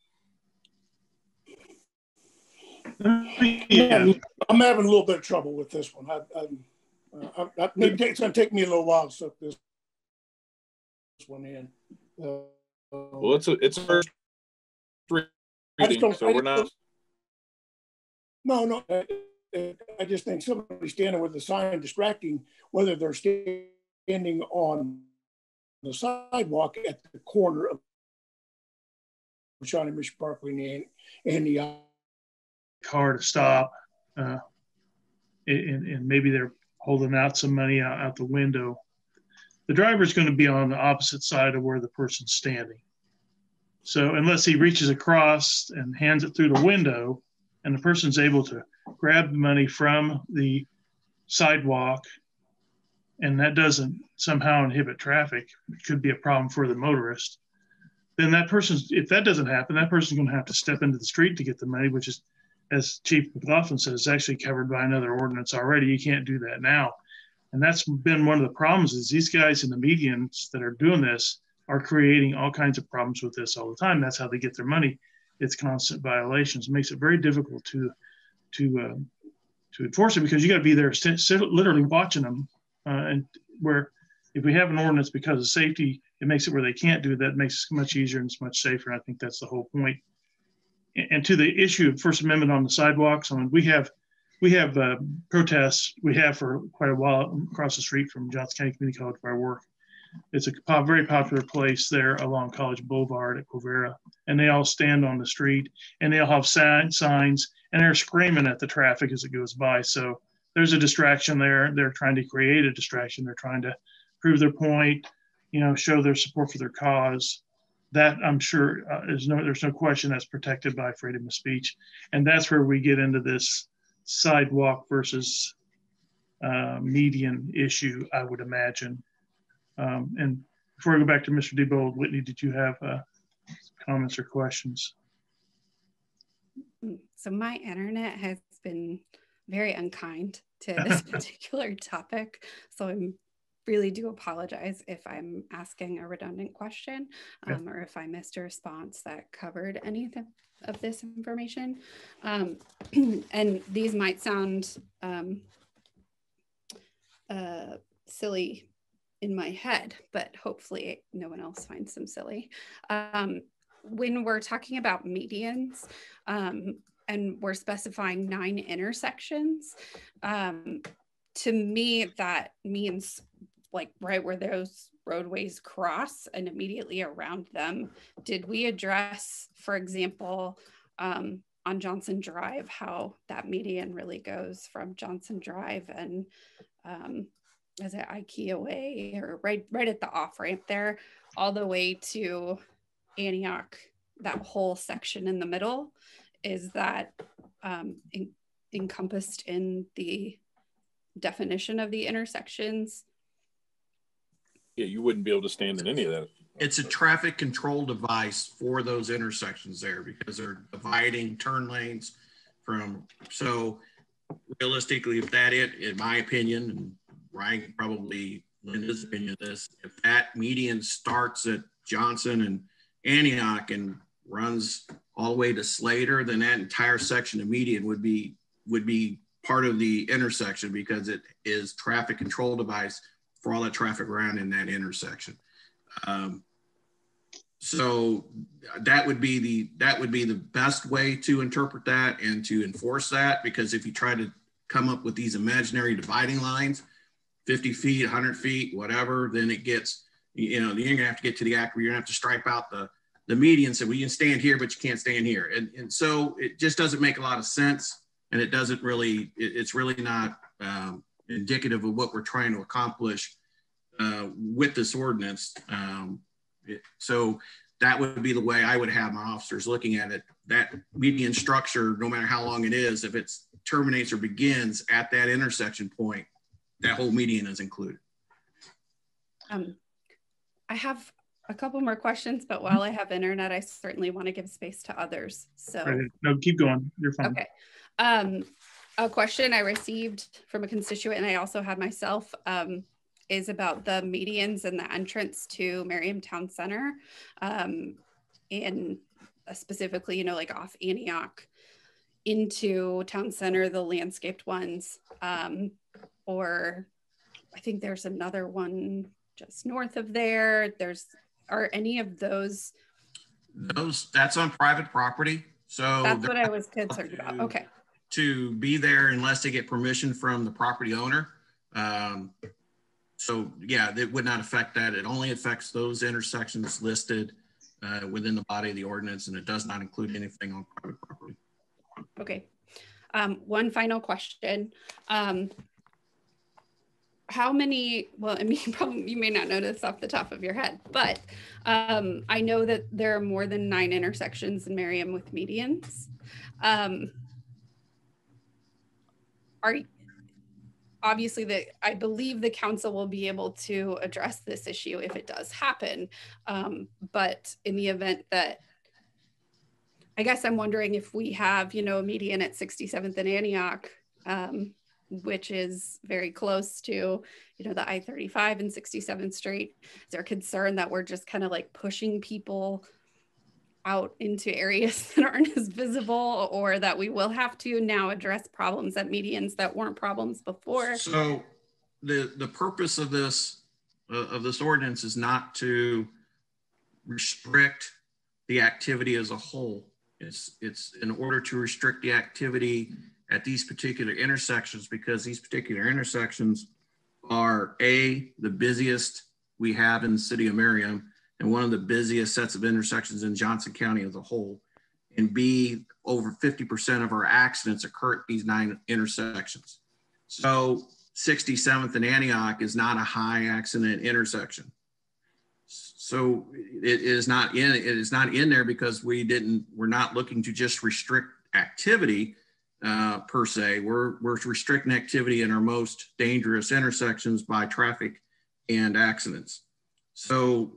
Yeah, I'm having a little bit of trouble with this one. Maybe it's going to take me a little while to suck this one in. Well, it's a first reading, so we're not. No. I just think somebody standing with a sign distracting, whether they're standing on the sidewalk at the corner of Shawnee Mission Parkway and the car to stop, and maybe they're holding out some money out the window. The driver's going to be on the opposite side of where the person's standing. So unless he reaches across and hands it through the window and the person's able to grab the money from the sidewalk, and that doesn't somehow inhibit traffic, it could be a problem for the motorist, then if that doesn't happen, that person's going to have to step into the street to get the money, which is, as Chief McLaughlin said, is actually covered by another ordinance already. You can't do that now. And that's been one of the problems, is these guys in the medians that are doing this are creating all kinds of problems with this all the time. That's how they get their money. It's constant violations. It makes it very difficult to enforce it, because you got to be there literally watching them. And where if we have an ordinance because of safety, it makes it where they can't do that. It makes it much easier and it's much safer. And I think that's the whole point. And to the issue of First Amendment on the sidewalks, I mean, we have protests. We have for quite a while across the street from Johnson County Community College where I work. It's a very popular place there along College Boulevard at Quivira, and they all stand on the street and they all have signs and they're screaming at the traffic as it goes by. So there's a distraction there. They're trying to create a distraction. They're trying to prove their point, show their support for their cause. That I'm sure there's no question that's protected by freedom of speech. And that's where we get into this sidewalk versus median issue, I would imagine. And before I go back to Mr. Debo, Whitney, did you have comments or questions? So my internet has been very unkind to this particular topic. So I really do apologize if I'm asking a redundant question or if I missed a response that covered anything of this information. And these might sound silly in my head, but hopefully no one else finds them silly. When we're talking about medians and we're specifying 9 intersections, to me, that means like right where those roadways cross and immediately around them. Did we address, for example, on Johnson Drive, how that median really goes from Johnson Drive and is it IKEA Way or right at the off-ramp there, all the way to Antioch, that whole section in the middle? Is that encompassed in the definition of the intersections? Yeah, you wouldn't be able to stand in any of that. It's a traffic control device for those intersections there because they're dividing turn lanes from, so realistically, if that in my opinion, and Ryan can probably lend his opinion of this, if that median starts at Johnson and Antioch and runs all the way to Slater, then that entire section of median would be part of the intersection because it is traffic control device for all that traffic around in that intersection. So that would be the best way to interpret that and to enforce that, because if you try to come up with these imaginary dividing lines, 50 feet, 100 feet, whatever, then it gets, you're gonna have to get to the act where you're gonna have to stripe out the median, so we can stand here, but you can't stand here. And so it just doesn't make a lot of sense. And it doesn't really, it's really not, indicative of what we're trying to accomplish with this ordinance. So that would be the way I would have my officers looking at it. That median structure, no matter how long it is, if it terminates or begins at that intersection point, that whole median is included. I have a couple more questions, but while I have internet, I certainly want to give space to others. So no, keep going. You're fine. Okay. A question I received from a constituent, and I also had myself, is about the medians and the entrance to Merriam Town Center, and specifically, you know, like off Antioch into Town Center, the landscaped ones, or I think there's another one just north of there. Are any of those? That's on private property. So that's what I was concerned about. Okay. To be there unless they get permission from the property owner. So yeah, it would not affect that. It only affects those intersections listed within the body of the ordinance, and it does not include anything on private property. Okay. One final question. How many, well, I mean, probably you may not know this off the top of your head, but I know that there are more than 9 intersections in Merriam with medians. Obviously I believe the council will be able to address this issue if it does happen. But in the event that, I guess I'm wondering if we have, you know, a median at 67th and Antioch, which is very close to, you know, the I-35 and 67th Street. Is there concern that we're just kind of like pushing people out into areas that aren't as visible, or that we will have to now address problems at medians that weren't problems before? So the purpose of this ordinance is not to restrict the activity as a whole. It's in order to restrict the activity at these particular intersections, because these particular intersections are the busiest we have in the city of Merriam, and one of the busiest sets of intersections in Johnson County as a whole, and B, over 50% of our accidents occur at these 9 intersections. So 67th and Antioch is not a high accident intersection. So it is not in there because we're not looking to just restrict activity per se. We're restricting activity in our most dangerous intersections by traffic and accidents. So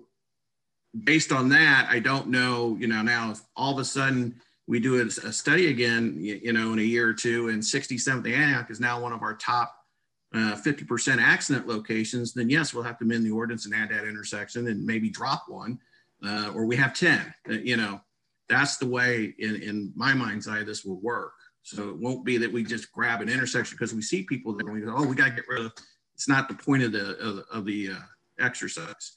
based on that, I don't know, you know, now if all of a sudden we do a study again, you know, in a year or two, and 67th Antioch is now one of our top 50% accident locations, then yes, we'll have to amend the ordinance and add that intersection and maybe drop one, or we have 10, you know, that's the way in my mind's eye this will work. So it won't be that we just grab an intersection because we see people there and we go, oh, we got to get rid of, it's not the point of the exercise.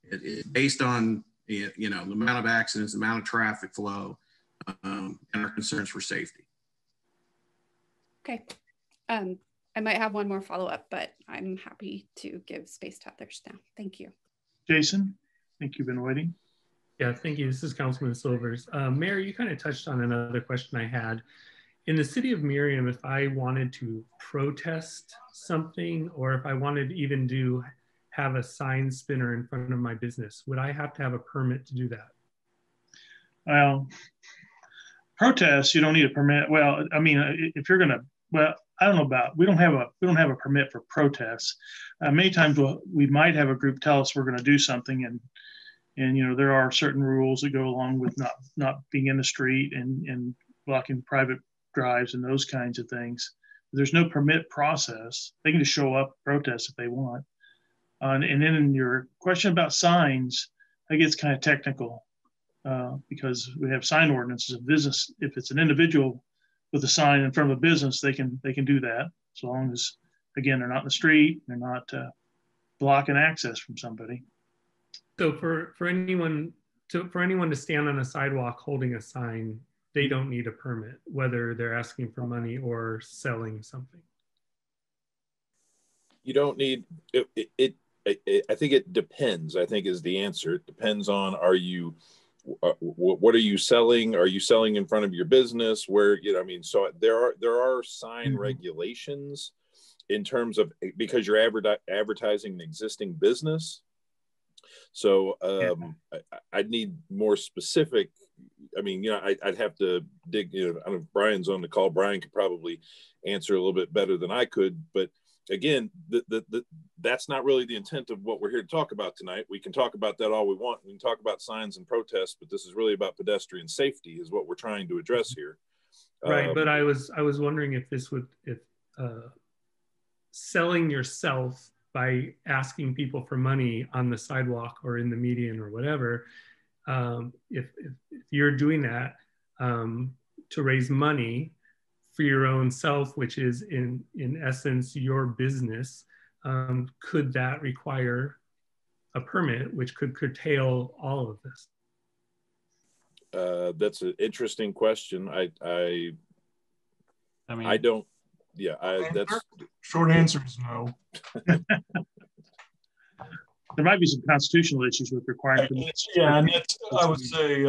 It's based on, you know, the amount of accidents, the amount of traffic flow, and our concerns for safety. Okay. I might have one more follow-up, but I'm happy to give space to others now. Thank you. Jason, I think you've been waiting. Yeah, thank you. This is Councilman Silvers. Mayor, you kind of touched on another question I had. In the city of Merriam, if I wanted to protest something, or if I wanted to even have a sign spinner in front of my business, would I have to have a permit to do that? Well, protests, you don't need a permit. Well, I mean, if you're gonna, well, I don't know about, we don't have a permit for protests. Many times we might have a group tell us we're going to do something, and you know, there are certain rules that go along with not being in the street and blocking private drives and those kinds of things. There's no permit process. They can just show up, protest if they want. And then in your question about signs, that gets kind of technical because we have sign ordinances of business. If it's an individual with a sign in front of a business, they can do that, as long as, again, they're not in the street, they're not blocking access from somebody. So for anyone to stand on a sidewalk holding a sign, they don't need a permit, whether they're asking for money or selling something. You don't need it. I think it depends, I think is the answer. It depends on, what are you selling? Are you selling in front of your business? Where, you know, I mean, so there are sign regulations, in terms of, because you're advertising an existing business. So I'd need more specific. I mean, you know, I'd have to dig, you know, I don't know if Brian's on the call. Brian could probably answer a little bit better than I could, but again, that's not really the intent of what we're here to talk about tonight. We can talk about that all we want. We can talk about signs and protests, but this is really about pedestrian safety is what we're trying to address here. Right, but I was wondering if this would, if selling yourself by asking people for money on the sidewalk or in the median or whatever, if you're doing that to raise money for your own self, which is in essence your business, could that require a permit, which could curtail all of this? That's an interesting question. I mean, I don't. Yeah, that's short answer is no. There might be some constitutional issues with requiring. Yeah, and that's, I would say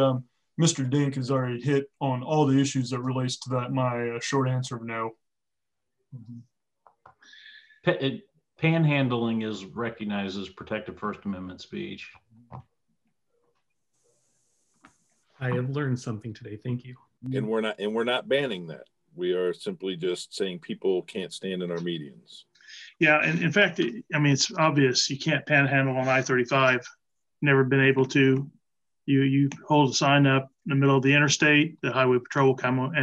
Mr. Dink has already hit on all the issues that relates to that. My short answer of no. Panhandling is recognized as protected First Amendment speech. I have learned something today. Thank you. And we're not banning that. We are simply just saying people can't stand in our medians. Yeah, and in fact, I mean, it's obvious you can't panhandle on I-35. Never been able to. You hold a sign up in the middle of the interstate, the highway patrol will come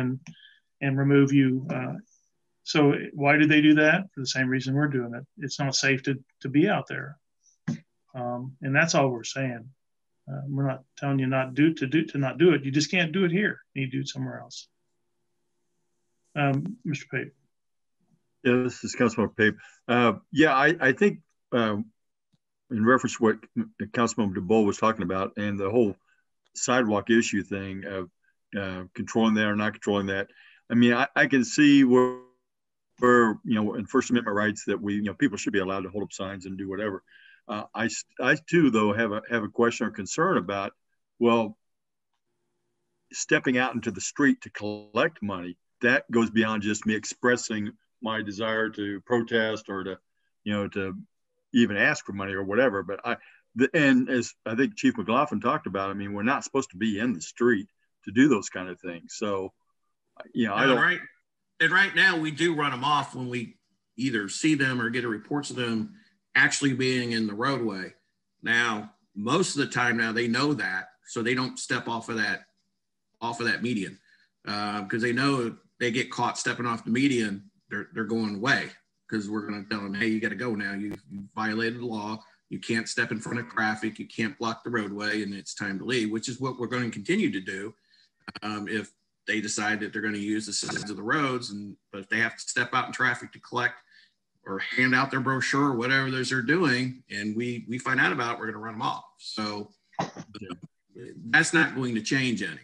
and remove you. So why do they do that? For the same reason we're doing it. It's not safe to be out there, and that's all we're saying. We're not telling you not to not do it. You just can't do it here. You need to do it somewhere else. Mr. Pape. Yeah, this is Councilman Pape. Yeah, I think in reference to what Councilman DeBoll was talking about and the whole sidewalk issue thing of controlling that or not controlling that. I mean, I can see where you know, in First Amendment rights that people should be allowed to hold up signs and do whatever. I too, though, have a question or concern about, well, stepping out into the street to collect money. That goes beyond just me expressing my desire to protest or to even ask for money or whatever. But and as I think Chief McLaughlin talked about, I mean, we're not supposed to be in the street to do those kind of things. So, I don't. Right. And right now we do run them off when we either see them or get a reports of them actually being in the roadway. Now, most of the time now they know that, so they don't step off of that median because they know they get caught stepping off the median, they're going away because we're going to tell them, hey, you got to go now. You violated the law. You can't step in front of traffic. You can't block the roadway, and it's time to leave, which is what we're going to continue to do if they decide that they're going to use the sides of the roads. But if they have to step out in traffic to collect or hand out their brochure or whatever they're doing, and we find out about it, we're going to run them off. So that's not going to change any.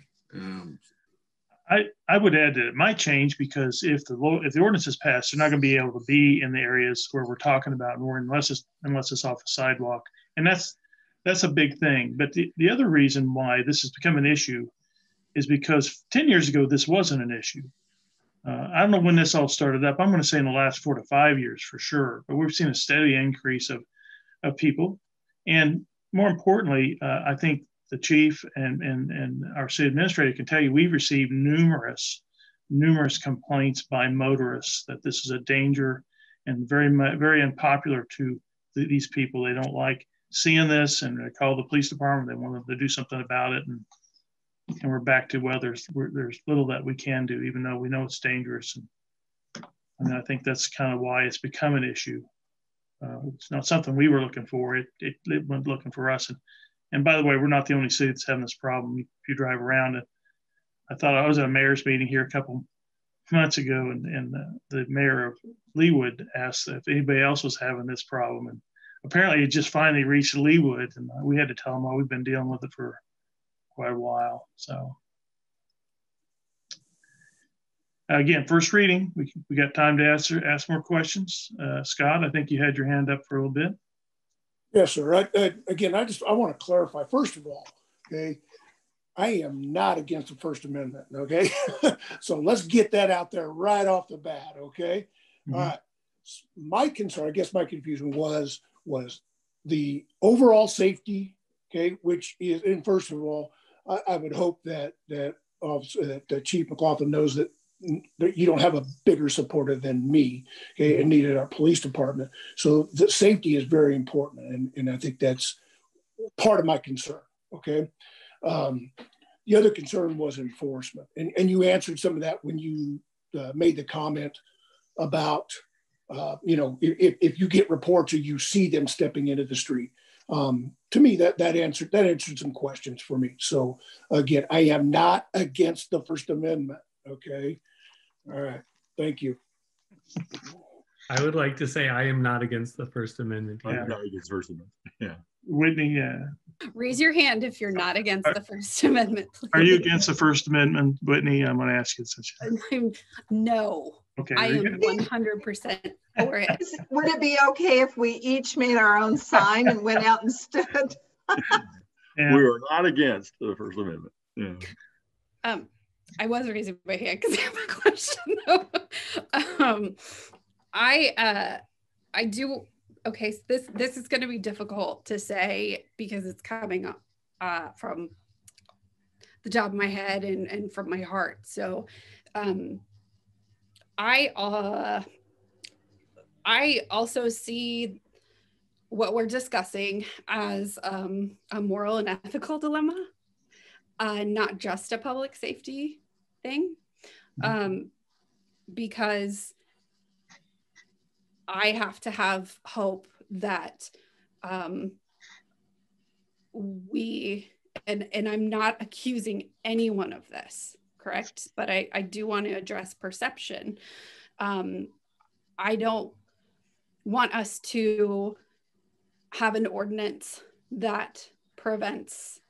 I would add that it might change because if the ordinance is passed, they're not going to be able to be in the areas where we're talking about, unless it's off a sidewalk, and that's a big thing. But the other reason why this has become an issue is because 10 years ago this wasn't an issue. I don't know when this all started up. I'm going to say in the last 4 to 5 years for sure, but we've seen a steady increase of people, and more importantly, I think the chief and our city administrator can tell you we've received numerous complaints by motorists that this is a danger and very unpopular to these people. They don't like seeing this, and they call the police department. They want them to do something about it, and we're back to there's little that we can do, even though we know it's dangerous. And I think that's kind of why it's become an issue. It's not something we were looking for. It went looking for us. And by the way, we're not the only city that's having this problem. If you drive around it, I thought I was at a mayor's meeting here a couple months ago, and the mayor of Leawood asked if anybody else was having this problem. And apparently it just finally reached Leawood, and we had to tell them, we've been dealing with it for quite a while. So again, first reading, we got time to ask more questions. Scott, I think you had your hand up for a little bit. Yes, sir. Again, I want to clarify, first of all, okay, I am not against the First Amendment, okay? So let's get that out there right off the bat, okay? Mm-hmm. All right. my concern, I guess my confusion was the overall safety, okay, which is, and first of all, I would hope that Chief McLaughlin knows that you don't have a bigger supporter than me, okay, and needed our police department. So the safety is very important, and I think that's part of my concern, okay? The other concern was enforcement, and you answered some of that when you made the comment about, you know, if you get reports or you see them stepping into the street. To me, that answered some questions for me. So again, I am not against the First Amendment, okay? All right, thank you. I would like to say I am not against the First Amendment. I'm not against First Amendment. Yeah. Whitney, Raise your hand if you're not against the First Amendment, please. are you against the First Amendment, Whitney? I'm going to ask you such. No. Okay. I am 100% for it. Would it be okay if we each made our own sign and went out and stood? Yeah. We are not against the First Amendment. Yeah. I was raising my hand because I have a question. I do. Okay, so this is going to be difficult to say because it's coming up from the top of my head and from my heart. So I also see what we're discussing as a moral and ethical dilemma, not just a public safety thing, because I have to have hope that we, and I'm not accusing anyone of this, correct? But I do want to address perception. I don't want us to have an ordinance that prevents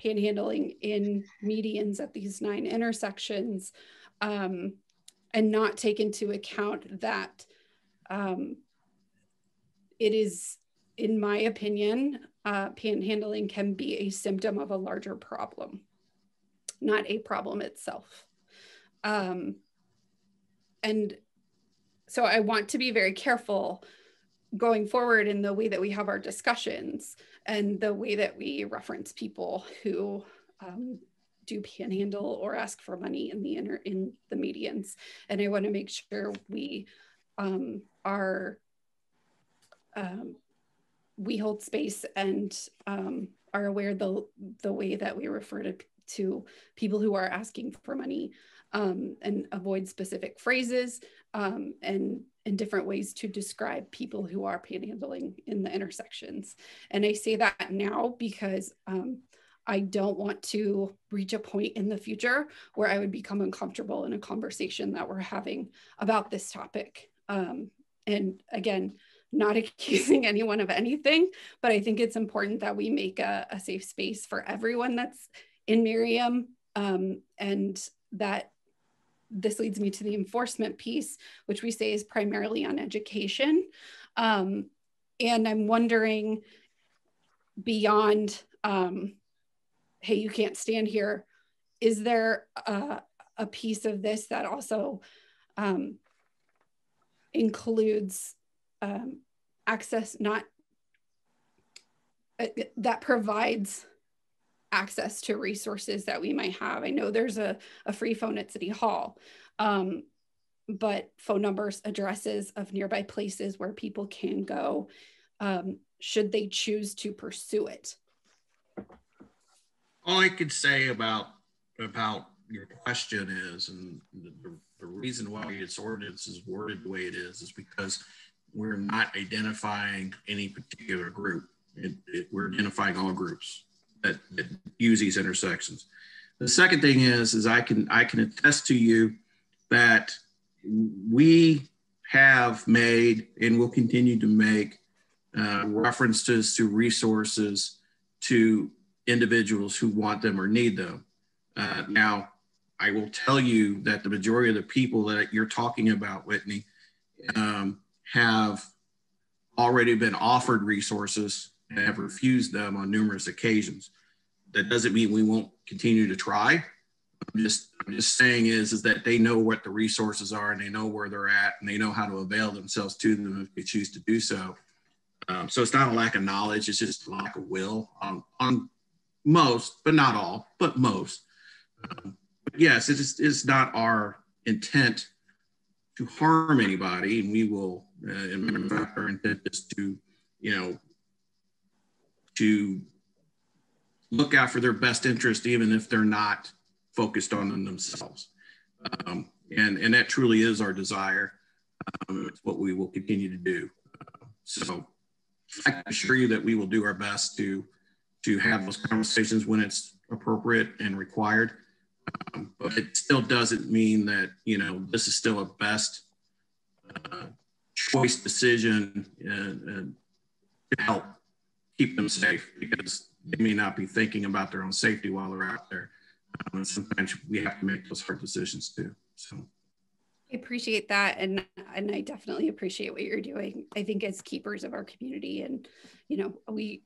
panhandling in medians at these 9 intersections, and not take into account that it is, in my opinion, panhandling can be a symptom of a larger problem, not a problem itself. And so I want to be very careful going forward in the way that we have our discussions and the way that we reference people who do panhandle or ask for money in the medians. And I want to make sure we we hold space and are aware the way that we refer to people who are asking for money, and avoid specific phrases and different ways to describe people who are panhandling in the intersections. And I say that now because I don't want to reach a point in the future where I would become uncomfortable in a conversation that we're having about this topic. And again, not accusing anyone of anything, but I think it's important that we make a safe space for everyone that's in Merriam, and that this leads me to the enforcement piece, which we say is primarily on education. And I'm wondering, beyond, hey, you can't stand here, is there a piece of this that also includes access, not that provides access to resources that we might have? I know there's a free phone at City Hall, but phone numbers, addresses of nearby places where people can go, should they choose to pursue it. All I could say about your question is, and the reason why its ordinance is worded the way it is because we're not identifying any particular group. We're identifying all groups that use these intersections. The second thing is I can attest to you that we have made and will continue to make references to resources to individuals who want them or need them. Now, I will tell you that the majority of the people that you're talking about, Whitney, have already been offered resources and have refused them on numerous occasions. That doesn't mean we won't continue to try. I'm just saying is that they know what the resources are, and they know where they're at, and they know how to avail themselves to them if they choose to do so. So it's not a lack of knowledge, it's just a lack of will on most, but not all, but most. But yes, it's not our intent to harm anybody, and we will, and our intent is to, to look out for their best interest, even if they're not focused on them themselves. And that truly is our desire. It's what we will continue to do. So I can assure you that we will do our best to have those conversations when it's appropriate and required. But it still doesn't mean that, this is still a best choice decision to help keep them safe, because they may not be thinking about their own safety while they're out there. And sometimes we have to make those hard decisions too. So I appreciate that. And I definitely appreciate what you're doing. I think as keepers of our community, and, we,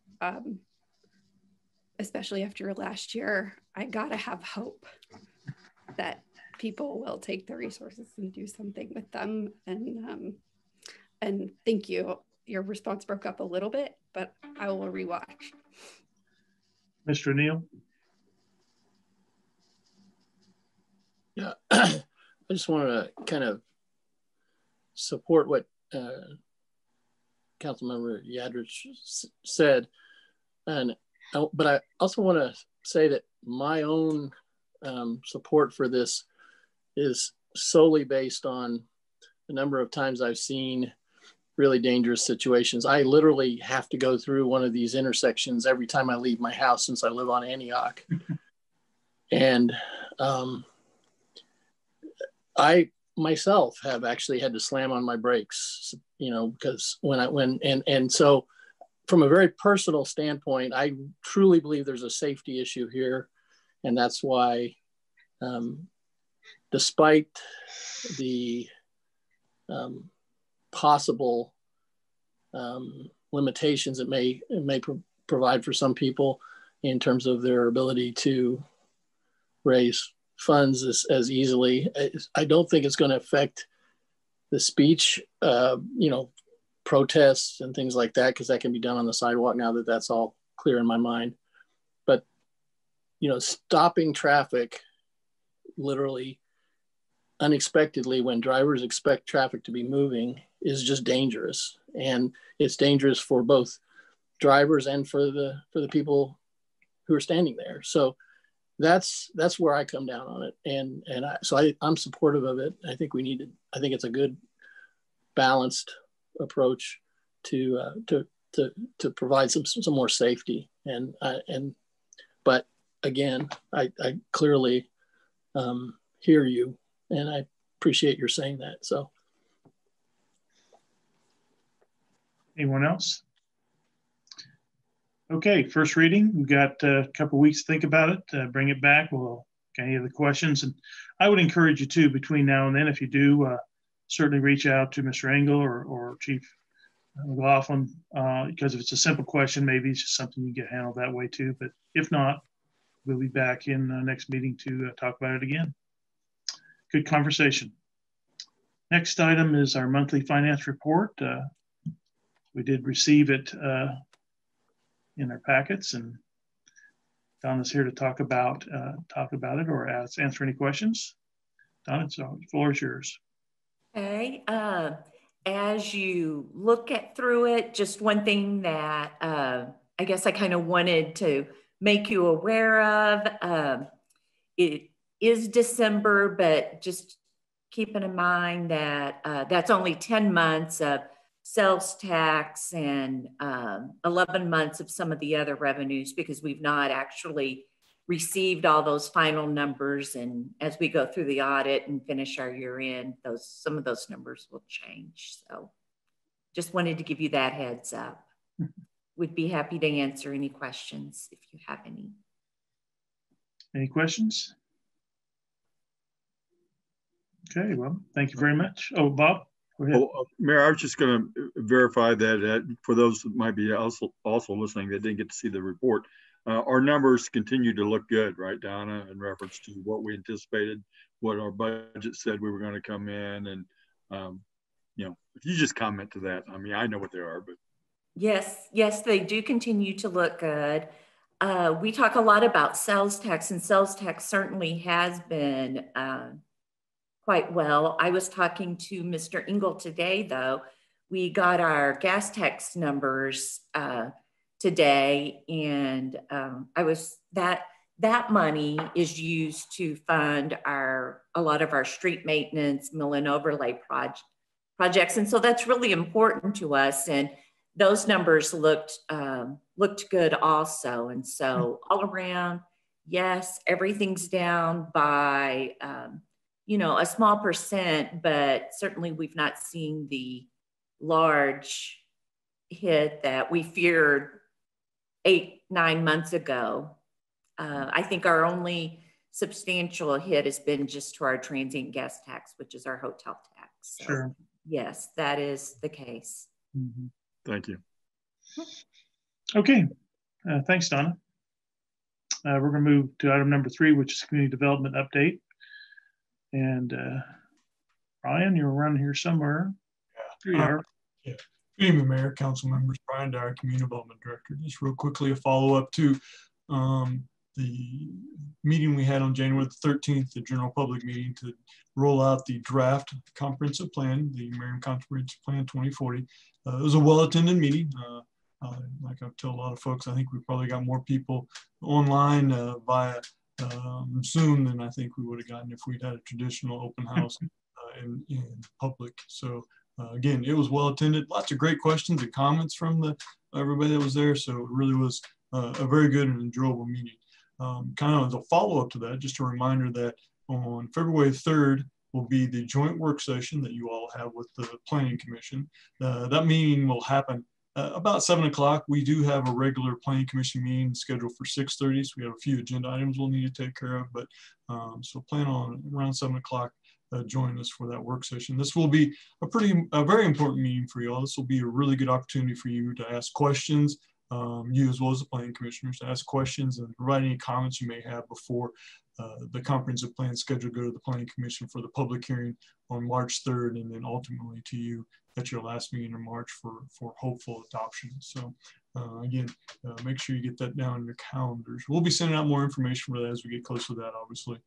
especially after last year, I gotta have hope that people will take the resources and do something with them. And thank you. Your response broke up a little bit, but I will rewatch. Mr. Neal? Yeah, I just wanted to kind of support what Councilmember Yadrich said, but I also want to say that my own support for this is solely based on the number of times I've seen really dangerous situations. I literally have to go through one of these intersections every time I leave my house since I live on Antioch. And I myself have actually had to slam on my brakes, because so from a very personal standpoint, I truly believe there's a safety issue here. And that's why, despite the possible limitations it may provide for some people in terms of their ability to raise funds as easily, I don't think it's going to affect the speech, protests and things like that, because that can be done on the sidewalk now that that's all clear in my mind. But, stopping traffic literally unexpectedly when drivers expect traffic to be moving is just dangerous. And it's dangerous for both drivers and for the people who are standing there. So that's where I come down on it. I'm supportive of it. I think it's a good balanced approach to provide some more safety. But again, I clearly hear you, and I appreciate your saying that. So, anyone else? Okay, first reading. We've got a couple of weeks to think about it. Bring it back. We'll get any other questions, and I would encourage you too, between now and then, if you do, certainly reach out to Mr. Engel or Chief McLaughlin, because if it's a simple question, maybe it's just something you get handled that way too. But if not, we'll be back in the next meeting to talk about it again. Good conversation. Next item is our monthly finance report. We did receive it in our packets, and Donna's here to talk about it or answer any questions. Donna, so the floor is yours. Okay. As you look through it, just one thing that I guess I kind of wanted to make you aware of. It is December, but just keeping in mind that that's only 10 months of sales tax and 11 months of some of the other revenues, because we've not actually received all those final numbers. And as we go through the audit and finish our year end, some of those numbers will change. So just wanted to give you that heads up. Would be happy to answer any questions if you have any. Any questions? Okay, well, thank you very much. Oh, Bob, go ahead. Oh, Mayor, I was just going to verify that for those that might be also listening that didn't get to see the report, our numbers continue to look good, right, Donna, in reference to what we anticipated, what our budget said we were going to come in. And, you know, if you just comment to that, I mean, I know what they are, but. Yes, they do continue to look good. We talk a lot about sales tax, and sales tax certainly has been quite well. I was talking to Mr. Engel today, though. We got our gas tax numbers today, and that money is used to fund a lot of our street maintenance, mill and overlay projects, and so that's really important to us. And those numbers looked good also. And so all around, yes, everything's down by you know, a small percent, but certainly we've not seen the large hit that we feared 8-9 months ago. I think our only substantial hit has been just to our transient guest tax, which is our hotel tax. So, sure. Yes, that is the case. Mm-hmm. Thank you. Okay, thanks, Donna. We're going to move to item number 3, which is community development update. And Ryan, you're around here somewhere. Yeah. Here you are. Yeah. Good evening, Mayor, council members. Brian Dyer, Community Development Director. Just real quickly, a follow-up to the meeting we had on January the 13th, the general public meeting to roll out the draft comprehensive plan, the Merriam Comprehensive Plan 2040. It was a well-attended meeting. Like I've told a lot of folks, I think we probably got more people online via Zoom than I think we would have gotten if we'd had a traditional open house in public. So again, it was well attended. Lots of great questions and comments from everybody that was there. So it really was a very good and enjoyable meeting. Kind of as a follow-up to that, just a reminder that on February 3rd will be the joint work session that you all have with the Planning Commission. That meeting will happen about 7 o'clock. We do have a regular Planning Commission meeting scheduled for 6:30, so we have a few agenda items we'll need to take care of, but so plan on around 7 o'clock join us for that work session. This will be a very important meeting for you all. This will be a really good opportunity for you to ask questions, you as well as the Planning Commissioners, to ask questions and provide any comments you may have before the comprehensive plan schedule go to the Planning Commission for the public hearing on March 3rd, and then ultimately to you at your last meeting in March for hopeful adoption. So again, make sure you get that down in your calendars. We'll be sending out more information for that as we get closer to that, obviously,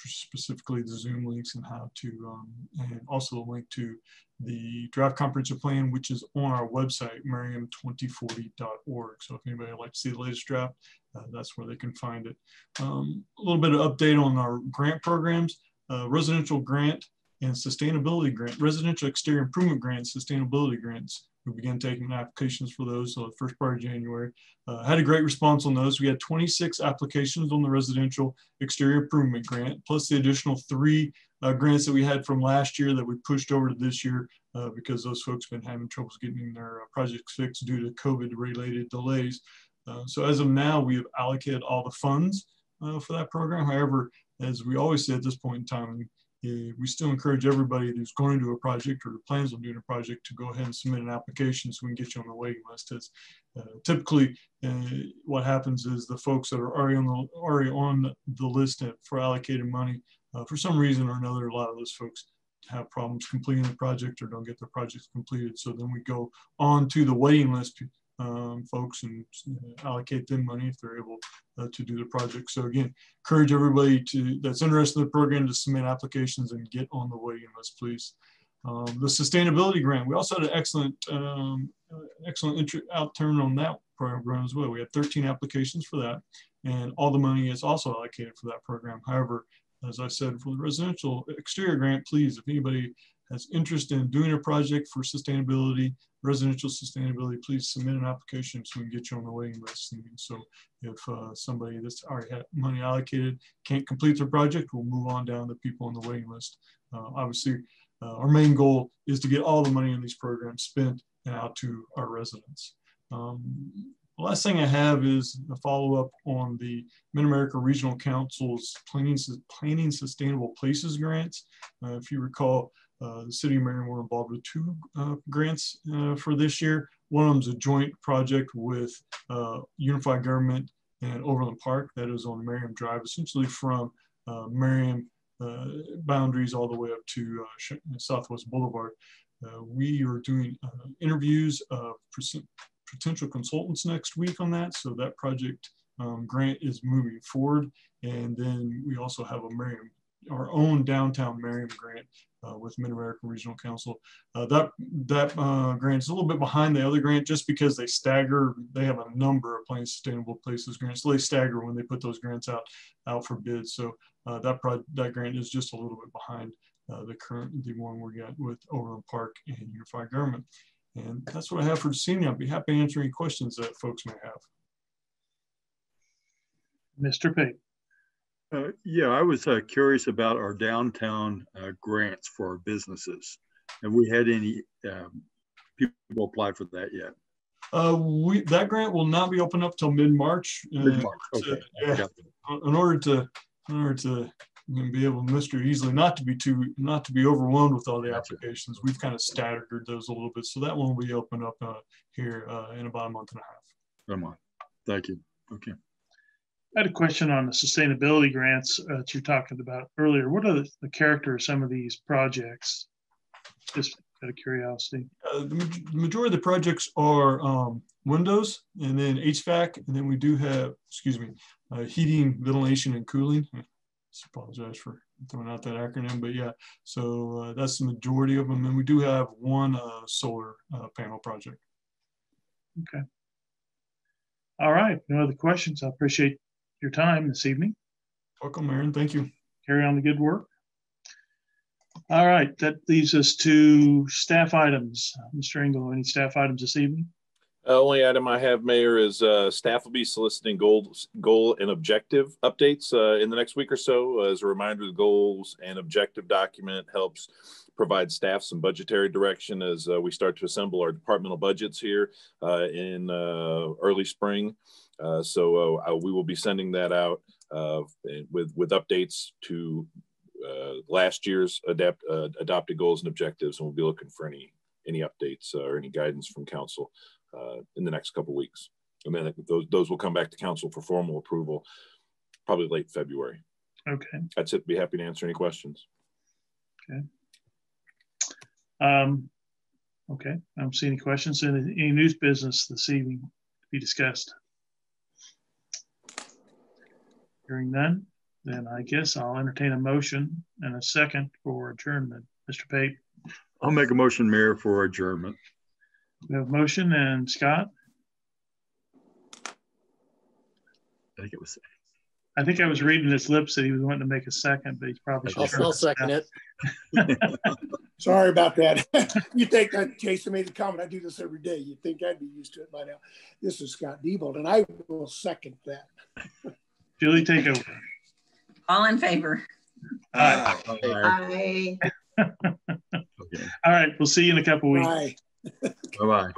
specifically the Zoom links and how to, and also a link to the draft comprehensive plan, which is on our website, merriam2040.org. So if anybody would like to see the latest draft, that's where they can find it. A little bit of update on our grant programs, residential grant and sustainability grant, residential exterior improvement grant, sustainability grants. We began taking applications for those the first part of January. Had a great response on those. We had 26 applications on the residential exterior improvement grant, plus the additional 3 grants that we had from last year that we pushed over to this year because those folks have been having troubles getting their projects fixed due to COVID-related delays. So as of now, we have allocated all the funds for that program. However, as we always say at this point in time, we still encourage everybody who's going to do a project or plans on doing a project to go ahead and submit an application so we can get you on the waiting list. As typically, what happens is the folks that are already on the list for allocated money, for some reason or another, a lot of those folks have problems completing the project or don't get their projects completed. So then we go on to the waiting list folks and allocate them money if they're able to do the project. So again, encourage everybody that's interested in the program to submit applications and get on the waiting list, please. The sustainability grant, we also had an excellent outturn on that program as well. We had 13 applications for that, and all the money is also allocated for that program. However, as I said, for the residential exterior grant, please, if anybody has interest in doing a project for sustainability, residential sustainability, please submit an application so we can get you on the waiting list. And so if somebody that's already had money allocated can't complete their project, we'll move on down to people on the waiting list. Obviously, our main goal is to get all the money in these programs spent and out to our residents. The last thing I have is a follow-up on the Mid-America Regional Council's Planning Sustainable Places grants. If you recall, the City of Merriam were involved with 2 grants for this year. One of them is a joint project with Unified Government and Overland Park that is on Merriam Drive, essentially from Merriam boundaries all the way up to Southwest Boulevard. We are doing interviews of potential consultants next week on that. So that project grant is moving forward. And then we also have our own downtown Merriam grant with Mid-American Regional Council. That grant is a little bit behind the other grant just because they stagger. They have a number of sustainable places grants. So they stagger when they put those grants out for bid. So that grant is just a little bit behind the one we got with Overland Park and Unified Government. And that's what I have for this evening. I'd be happy to answer any questions that folks may have. Mr. Pate. Yeah, I was curious about our downtown grants for our businesses. Have we had any people apply for that yet? That grant will not be open up till mid-March. Mid-March, okay. Yeah, in order to be able, Mr. Easily, not to be overwhelmed with all the applications, we've kind of staggered those a little bit. So that one will be open up here in about a month and a half. A month. Thank you. Okay. I had a question on the sustainability grants that you talked about earlier. What are the character of some of these projects? Just out of curiosity. The majority of the projects are windows and then HVAC, and then we do have, heating, ventilation, and cooling. I apologize for throwing out that acronym, but yeah, so that's the majority of them. And we do have one solar panel project. Okay. All right, no other questions. I appreciate your time this evening. Welcome, Aaron. Thank you. Carry on the good work. All right, that leaves us to staff items. Mr. Engel, any staff items this evening? Only item I have, Mayor, is staff will be soliciting goal and objective updates in the next week or so. As a reminder, the goals and objective document helps provide staff some budgetary direction as we start to assemble our departmental budgets here in early spring. So we will be sending that out with updates to last year's adopted goals and objectives, and we'll be looking for any updates or any guidance from council in the next couple of weeks. And then those will come back to council for formal approval, probably late February. Okay. That's it. Be happy to answer any questions. Okay. Okay. I don't see any questions. Any news business this evening to be discussed? Hearing none, then I guess I'll entertain a motion and a second for adjournment. Mr. Pate. I'll make a motion, Mayor, for adjournment. We have a motion, and Scott? I think I was reading his lips that he was wanting to make a second, but he's probably should. I'll second it. Sorry about that. You think that Jason made the comment, I do this every day. You'd think I'd be used to it by now. This is Scott Diebold, and I will second that. Julie, take over. All in favor? Aye. Aye. Okay. All right, we'll see you in a couple weeks. Bye. Bye-bye.